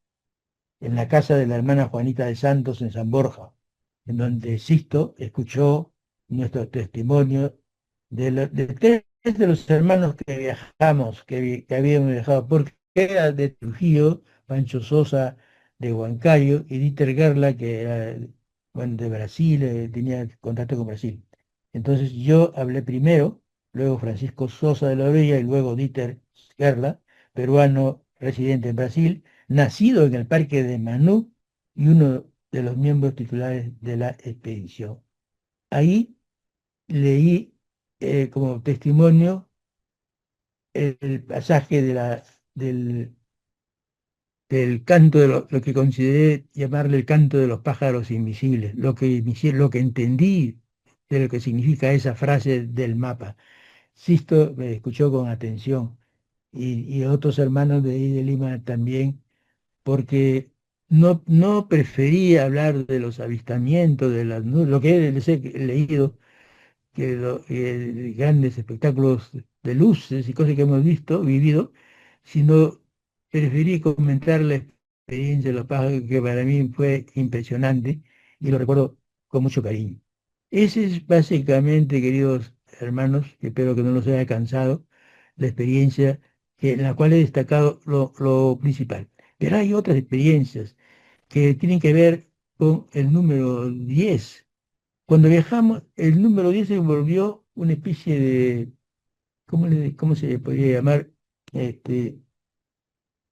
en la casa de la hermana Juanita de Santos en San Borja, en donde Sisto escuchó nuestro testimonio de tres de los hermanos que viajamos, que habíamos viajado, porque era de Trujillo, Pancho Sosa de Huancayo y Dieter Gerla, que era bueno, de Brasil, tenía contacto con Brasil. Entonces yo hablé primero, luego Francisco Sosa de la Orilla y luego Dieter Gerla, peruano residente en Brasil, nacido en el Parque de Manú y uno de los miembros titulares de la expedición. Ahí leí como testimonio el pasaje del canto lo que consideré llamarle el canto de los pájaros invisibles, lo que entendí de lo que significa esa frase del mapa. Sisto me escuchó con atención y otros hermanos de ahí de Lima también porque no prefería hablar de los avistamientos, de las nubes, lo que les he leído, grandes espectáculos de luces y cosas que hemos vivido, sino preferí comentar la experiencia de los pájaros, que para mí fue impresionante y lo recuerdo con mucho cariño. Ese es básicamente, queridos hermanos, espero que no los haya cansado, la experiencia en la cual he destacado lo principal. Pero hay otras experiencias que tienen que ver con el número 10. Cuando viajamos, el número 10 se volvió una especie de, cómo se podría llamar? Este,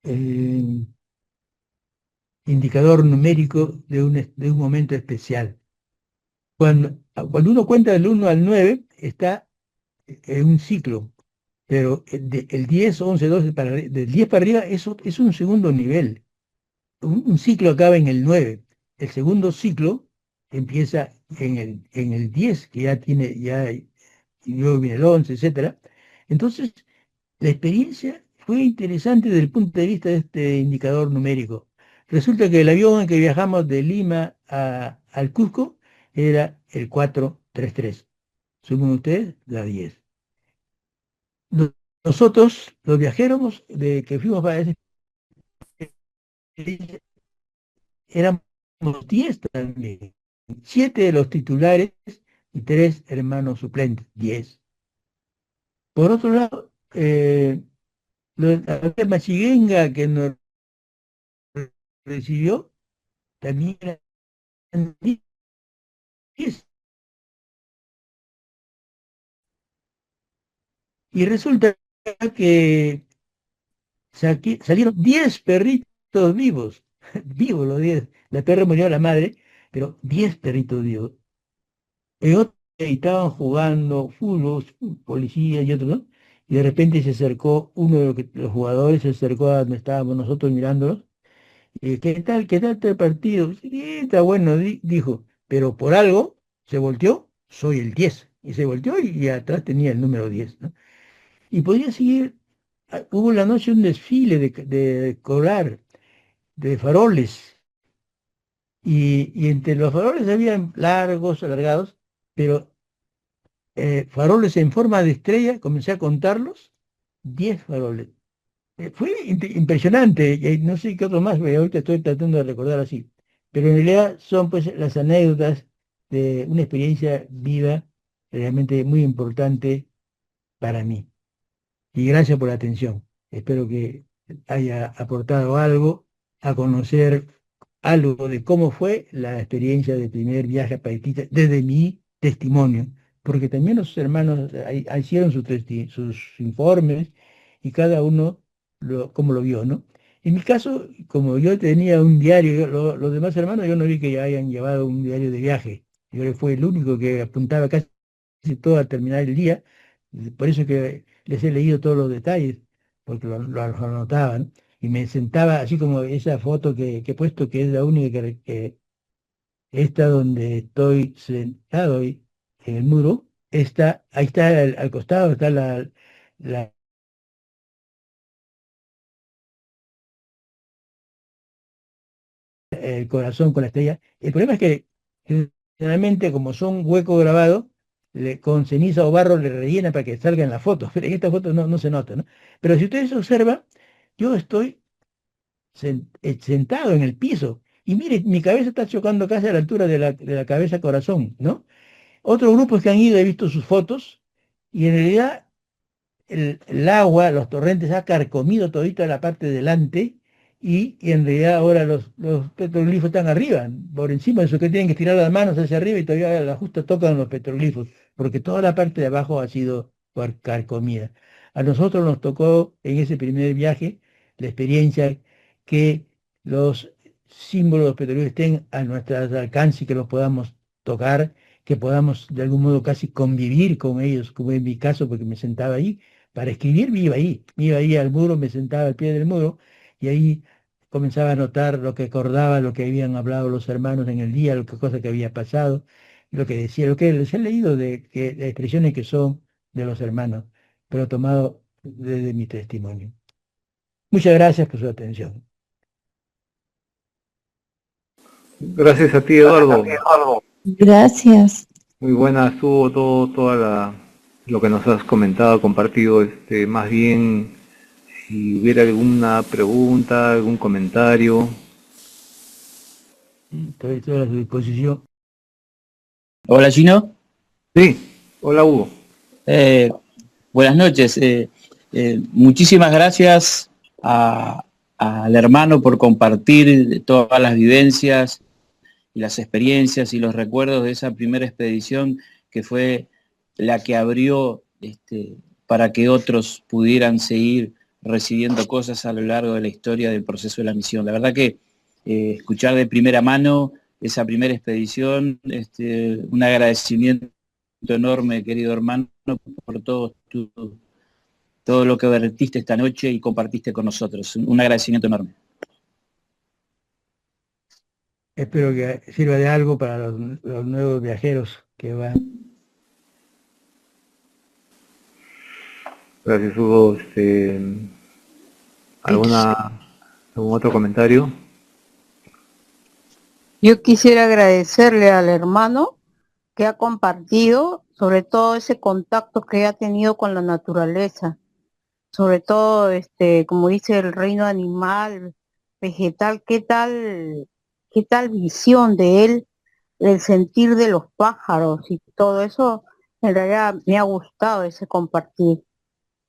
eh, indicador numérico de un momento especial. Cuando uno cuenta del 1 al 9, está en un ciclo, pero el 10, 11, 12, del 10 para arriba, eso es un segundo nivel. Un ciclo acaba en el 9. El segundo ciclo empieza en el 10, que ya tiene, y luego viene el 11, etcétera. Entonces, la experiencia fue interesante desde el punto de vista de este indicador numérico. Resulta que el avión en que viajamos de Lima al Cusco era el 433. Sumen ustedes la 10. No- Nosotros, los viajeros que fuimos para esa experiencia, éramos 10 también. 7 de los titulares y 3 hermanos suplentes, 10. Por otro lado, la Machiguenga que nos recibió también eran 10. Y resulta que salieron 10 perritos vivos, vivos los 10. La perra murió la madre, pero 10 perritos vivos. En otro estaban jugando fútbol, policía y otros, ¿no? Y de repente se acercó uno de los jugadores, se acercó a donde estábamos nosotros mirándolos. Y, qué tal este partido? Sí, está bueno, dijo, pero por algo se volteó, soy el 10. Y se volteó y atrás tenía el número 10, ¿no? Y podía seguir. Hubo en la noche un desfile de colar, de faroles, y entre los faroles habían largos, alargados, pero faroles en forma de estrella, comencé a contarlos, 10 faroles. Fue impresionante, y no sé qué otro más, pero ahorita estoy tratando de recordar así, pero en realidad son pues las anécdotas de una experiencia viva realmente muy importante para mí. Y gracias por la atención. Espero que haya aportado algo a conocer algo de cómo fue la experiencia del primer viaje a Paitita desde mi testimonio, porque también los hermanos hicieron sus informes y cada uno cómo lo vio, ¿no? En mi caso, como yo tenía un diario, los demás hermanos yo no vi que hayan llevado un diario de viaje. Yo fui el único que apuntaba casi todo al terminar el día, por eso que les he leído todos los detalles, porque lo anotaban, y me sentaba así como esa foto que he puesto, que es la única que esta donde estoy sentado ahí en el muro, ahí está al costado, está la- el corazón con la estrella. El problema es que generalmente como son huecos grabados, con ceniza o barro le rellenan para que salga en la foto, pero en esta foto no se nota, ¿no? Pero si ustedes observan, yo estoy sentado en el piso. Y mire, mi cabeza está chocando casi a la altura de la cabeza corazón, ¿no? Otros grupos que han ido, he visto sus fotos, y en realidad el agua, los torrentes, ha carcomido todita la parte de delante, y en realidad ahora los petroglifos están arriba, por encima de eso que tienen que tirar las manos hacia arriba y todavía la justa tocan los petroglifos, porque toda la parte de abajo ha sido carcomida. A nosotros nos tocó en ese primer viaje la experiencia que los símbolos de los petroglifos estén a nuestro alcance y que los podamos tocar, que podamos de algún modo casi convivir con ellos, como en mi caso, porque me sentaba ahí para escribir, me iba ahí al muro, me sentaba al pie del muro y ahí comenzaba a notar lo que acordaba, lo que habían hablado los hermanos en el día, lo que cosa que había pasado, lo que decía, lo que les he leído de expresiones que son de los hermanos, pero tomado desde mi testimonio. Muchas gracias por su atención. Gracias a ti, Eduardo. Gracias. Muy buena estuvo lo que nos has comentado, compartido. Más bien, si hubiera alguna pregunta, algún comentario. Estoy a su disposición. Hola Gino. Sí, hola Hugo. Buenas noches. Muchísimas gracias al hermano por compartir todas las vivencias y las experiencias y los recuerdos de esa primera expedición que fue la que abrió para que otros pudieran seguir recibiendo cosas a lo largo de la historia del proceso de la misión. La verdad que escuchar de primera mano esa primera expedición, un agradecimiento enorme, querido hermano, por todo lo que vertiste esta noche y compartiste con nosotros. Un agradecimiento enorme. Espero que sirva de algo para los nuevos viajeros que van. Gracias Hugo. ¿Algún otro comentario? Yo quisiera agradecerle al hermano que ha compartido, sobre todo ese contacto que ha tenido con la naturaleza, sobre todo, como dice, el reino animal, vegetal, qué tal visión de él, el sentir de los pájaros y todo eso. En realidad me ha gustado ese compartir,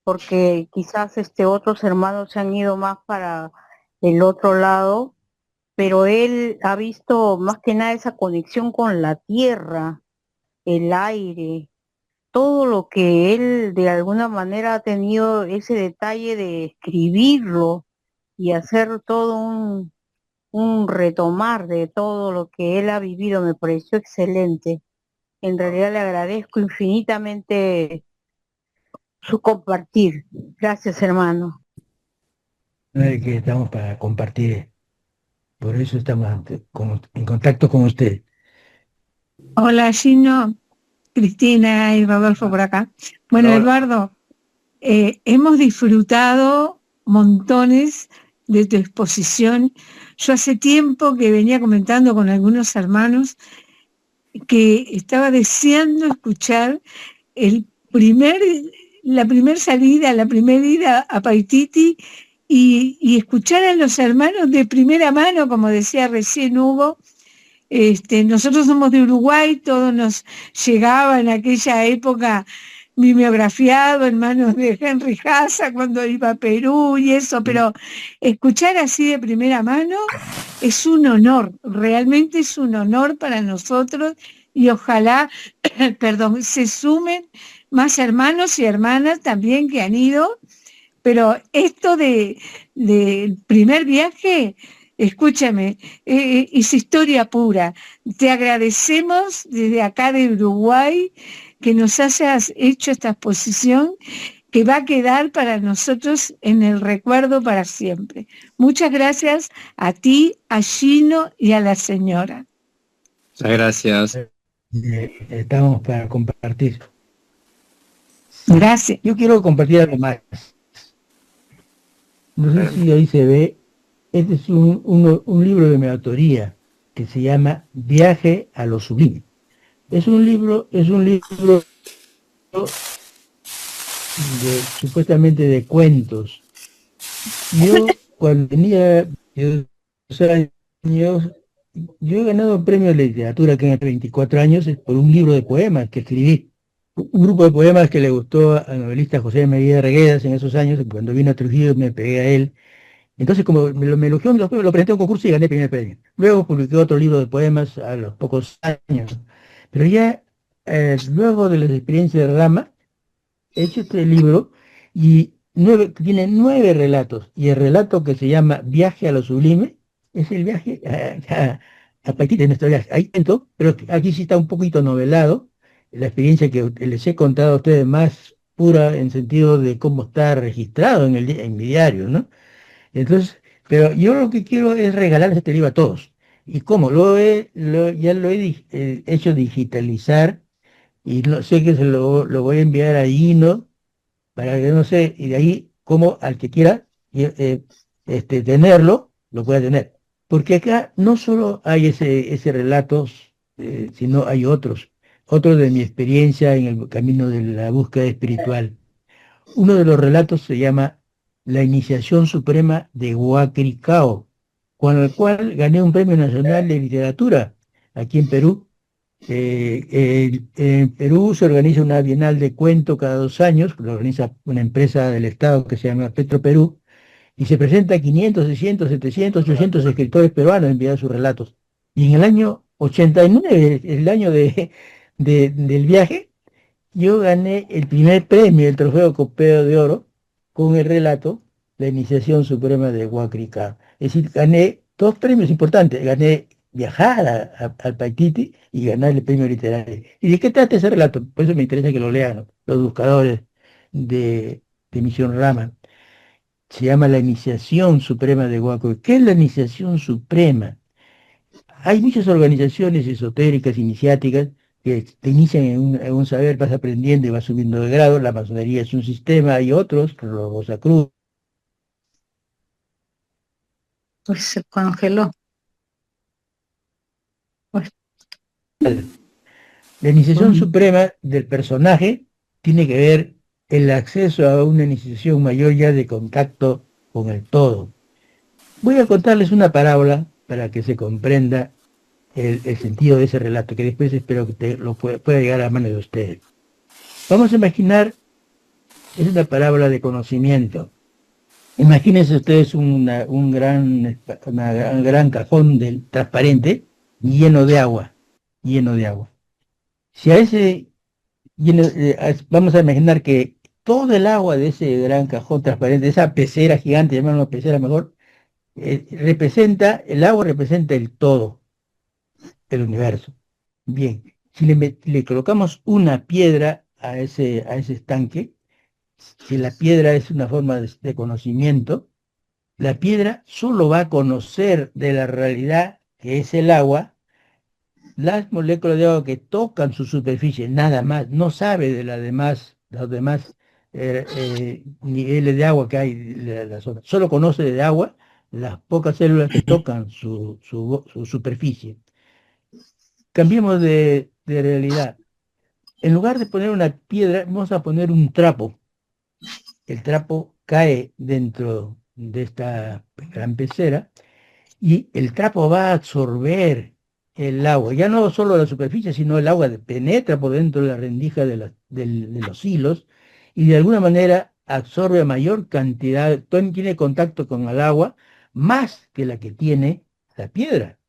porque quizás otros hermanos se han ido más para el otro lado, pero él ha visto más que nada esa conexión con la tierra, el aire, todo lo que él de alguna manera ha tenido ese detalle de escribirlo y hacer todo un retomar de todo lo que él ha vivido. Me pareció excelente. En realidad le agradezco infinitamente su compartir. Gracias, hermano. No es que estamos para compartir, por eso estamos en contacto con usted. Hola Gino, Cristina y Rodolfo por acá. Bueno, Hola. Eduardo, hemos disfrutado montones de tu exposición. Yo hace tiempo que venía comentando con algunos hermanos que estaba deseando escuchar la primera salida, la primera ida a Paititi y escuchar a los hermanos de primera mano, como decía recién Hugo. Nosotros somos de Uruguay, todo nos llegaba en aquella época mimeografiado en manos de Henry Hassa cuando iba a Perú y eso, pero escuchar así de primera mano es un honor, realmente es un honor para nosotros y ojalá, perdón, se sumen más hermanos y hermanas también que han ido, pero esto del primer viaje, escúchame, es historia pura. Te agradecemos desde acá de Uruguay que nos hayas hecho esta exposición que va a quedar para nosotros en el recuerdo para siempre. Muchas gracias a ti, a Gino y a la señora. Muchas gracias. Estamos para compartir. Gracias. Yo quiero compartir algo más. No sé si ahí se ve. Este es un libro de mi autoría que se llama Viaje a lo Sublime. Es un libro supuestamente de cuentos. Yo cuando tenía 12 años, yo he ganado premio de literatura que en 24 años por un libro de poemas que escribí. Un grupo de poemas que le gustó al novelista José María Reguedas en esos años, cuando vino a Trujillo me pegué a él. Entonces, como me elogió, lo presenté a un concurso y gané el primer premio. Luego publiqué otro libro de poemas a los pocos años. Pero ya, luego de las experiencias de Rama, he hecho este libro y tiene 9 relatos. Y el relato que se llama Viaje a lo Sublime es el viaje a Paititi, de nuestro viaje. Ahí cuento, pero aquí sí está un poquito novelado. La experiencia que les he contado a ustedes más pura en sentido de cómo está registrado en mi diario, ¿no? Entonces, pero yo lo que quiero es regalarles este libro a todos. ¿Y cómo? Ya lo he hecho digitalizar y no sé que lo voy a enviar a Ino para que no sé, y de ahí como al que quiera tenerlo, lo pueda tener. Porque acá no solo hay ese relato, sino hay otros de mi experiencia en el camino de la búsqueda espiritual. Uno de los relatos se llama La Iniciación Suprema de Huacricao, con el cual gané un premio nacional de literatura aquí en Perú, En Perú se organiza una bienal de cuento cada 2 años, lo organiza una empresa del Estado que se llama Petro Perú, y se presenta a 500, 600, 700, 800 escritores peruanos a enviar sus relatos. Y en el año 89, el año del viaje, yo gané el primer premio, el trofeo Copeo de Oro, con el relato La Iniciación Suprema de Huacrica. Es decir, gané 2 premios importantes. Gané viajar al Paititi y ganar el premio literario. ¿Y de qué trata ese relato? Por eso me interesa que lo lean, ¿no?, los buscadores de Misión Rama. Se llama La Iniciación Suprema de Huacrica. ¿Qué es la Iniciación Suprema? Hay muchas organizaciones esotéricas, iniciáticas, que te inician en un saber, vas aprendiendo y vas subiendo de grado. La masonería es un sistema, hay otros, los Rosacruz. Pues se congeló. Pues, La iniciación suprema del personaje tiene que ver el acceso a una iniciación mayor ya de contacto con el todo. Voy a contarles una parábola para que se comprenda el sentido de ese relato, que después espero que lo pueda llegar a la mano de ustedes. Vamos a imaginar, es una parábola de conocimiento. Imagínense ustedes un gran cajón transparente lleno de agua, lleno de agua. Si a ese vamos a imaginar que todo el agua de ese gran cajón transparente, esa pecera gigante, llamémoslo pecera mejor, el agua representa el todo, el universo. Bien, si le colocamos una piedra a ese estanque, si la piedra es una forma de conocimiento, la piedra solo va a conocer de la realidad que es el agua las moléculas de agua que tocan su superficie, nada más. No sabe de los demás niveles de agua que hay en la zona. Solo conoce de agua las pocas células que tocan su superficie. Cambiemos de realidad. En lugar de poner una piedra, vamos a poner un trapo. El trapo cae dentro de esta gran pecera y el trapo va a absorber el agua, ya no solo la superficie, sino el agua penetra por dentro de la rendija de los hilos y de alguna manera absorbe a mayor cantidad, tiene contacto con el agua más que la que tiene la piedra.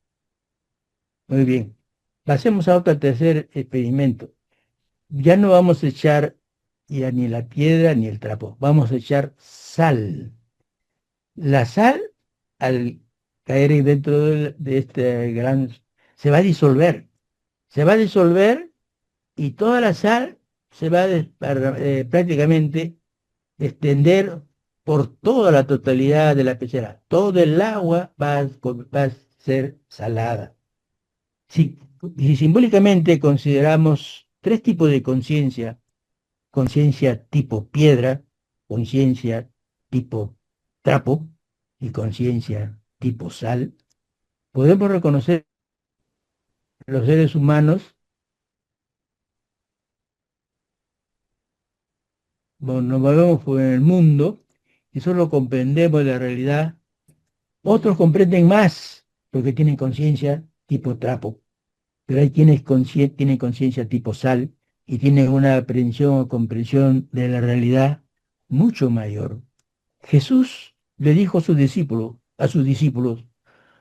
Muy bien, pasemos a otro tercer experimento. Ya no vamos a echar ya ni la piedra ni el trapo, vamos a echar sal. La sal, al caer dentro de este gran, se va a disolver y toda la sal se va a prácticamente extender por toda la totalidad de la pecera. Todo el agua va a ser salada. Si simbólicamente consideramos 3 tipos de conciencia: conciencia tipo piedra, conciencia tipo trapo y conciencia tipo sal, podemos reconocer los seres humanos, nos movemos por el mundo y solo comprendemos la realidad. Otros comprenden más porque tienen conciencia tipo trapo, pero hay quienes tienen conciencia tipo sal y tienen una aprehensión o comprensión de la realidad mucho mayor. Jesús le dijo a sus discípulos,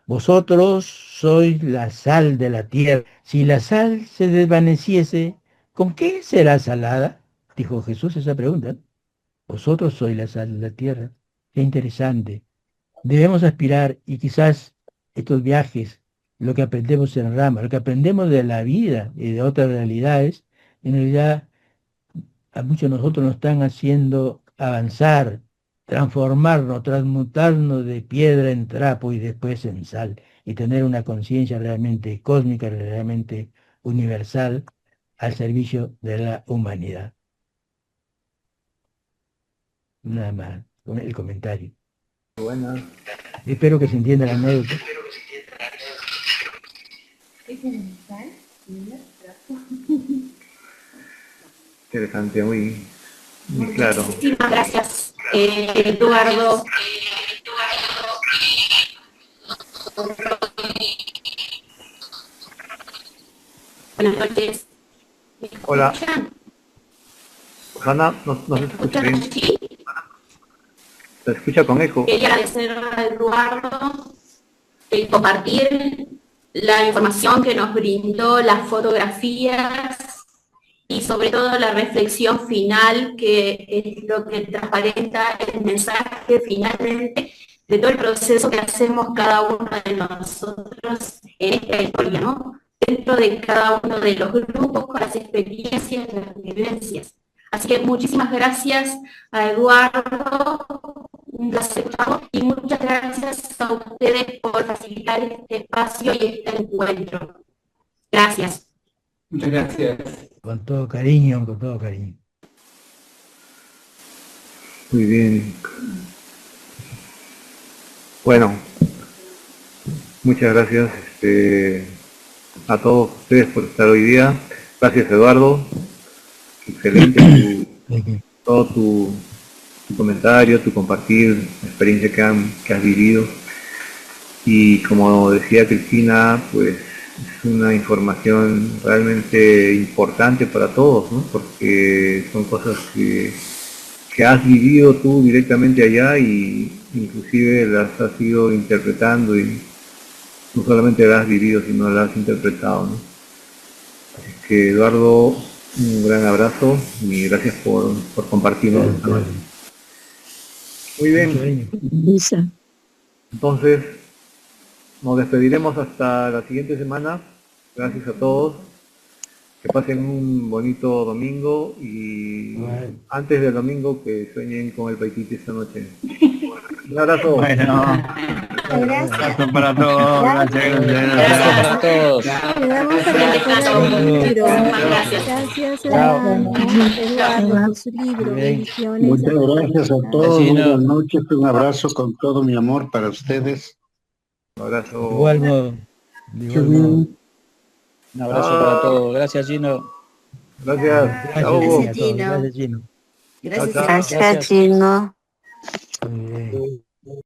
vosotros sois la sal de la tierra. Si la sal se desvaneciese, ¿con qué será salada? Dijo Jesús esa pregunta. Vosotros sois la sal de la tierra. Qué interesante. Debemos aspirar, y quizás estos viajes, lo que aprendemos en Rama, lo que aprendemos de la vida y de otras realidades, en realidad a muchos de nosotros nos están haciendo avanzar, transformarnos, transmutarnos de piedra en trapo y después en sal, y tener una conciencia realmente cósmica, realmente universal, al servicio de la humanidad. Nada más, con el comentario. Buena. Espero que se entienda la anécdota. Interesante, muy claro. Muchísimas gracias, Eduardo. Buenas noches. ¿Me Hola. escuchan? Hanna, no se ¿Me escucha escuchan? bien. Sí. Se escucha con eco. Quería agradecer a Eduardo el compartir la información que nos brindó, las fotografías y sobre todo la reflexión final, que es lo que transparenta el mensaje finalmente de todo el proceso que hacemos cada uno de nosotros en esta historia, ¿no? Dentro de cada uno de los grupos, con las experiencias, las vivencias. Así que muchísimas gracias a Eduardo, y muchas gracias a ustedes por facilitar este espacio y este encuentro. Gracias. Muchas gracias. Con todo cariño, con todo cariño. Muy bien. Bueno, muchas gracias a todos ustedes por estar hoy día. Gracias, Eduardo. Excelente todo tu comentario, tu compartir, la experiencia que has vivido. Y como decía Cristina, pues es una información realmente importante para todos, ¿no? Porque son cosas que has vivido tú directamente allá y inclusive las has ido interpretando, y no solamente las has vivido, sino las has interpretado, ¿no? Así que, Eduardo, un gran abrazo y gracias por compartirnos esta noche. Muy bien. Entonces, nos despediremos hasta la siguiente semana. Gracias a todos. Que pasen un bonito domingo y antes del domingo que sueñen con el Paititi esta noche. Un abrazo. Bueno. Gracias para todos. Gracias para todos. Le damos a conocer el libro. Gracias, Eduardo, por su libro. Bendiciones. Muchas gracias a todos. Buenas noches. Un abrazo con todo mi amor para ustedes. Un abrazo. Igual modo. Un abrazo para todos. Gracias, Gino. Gracias. Gracias, Gino. Gracias, Gino. Muy bien.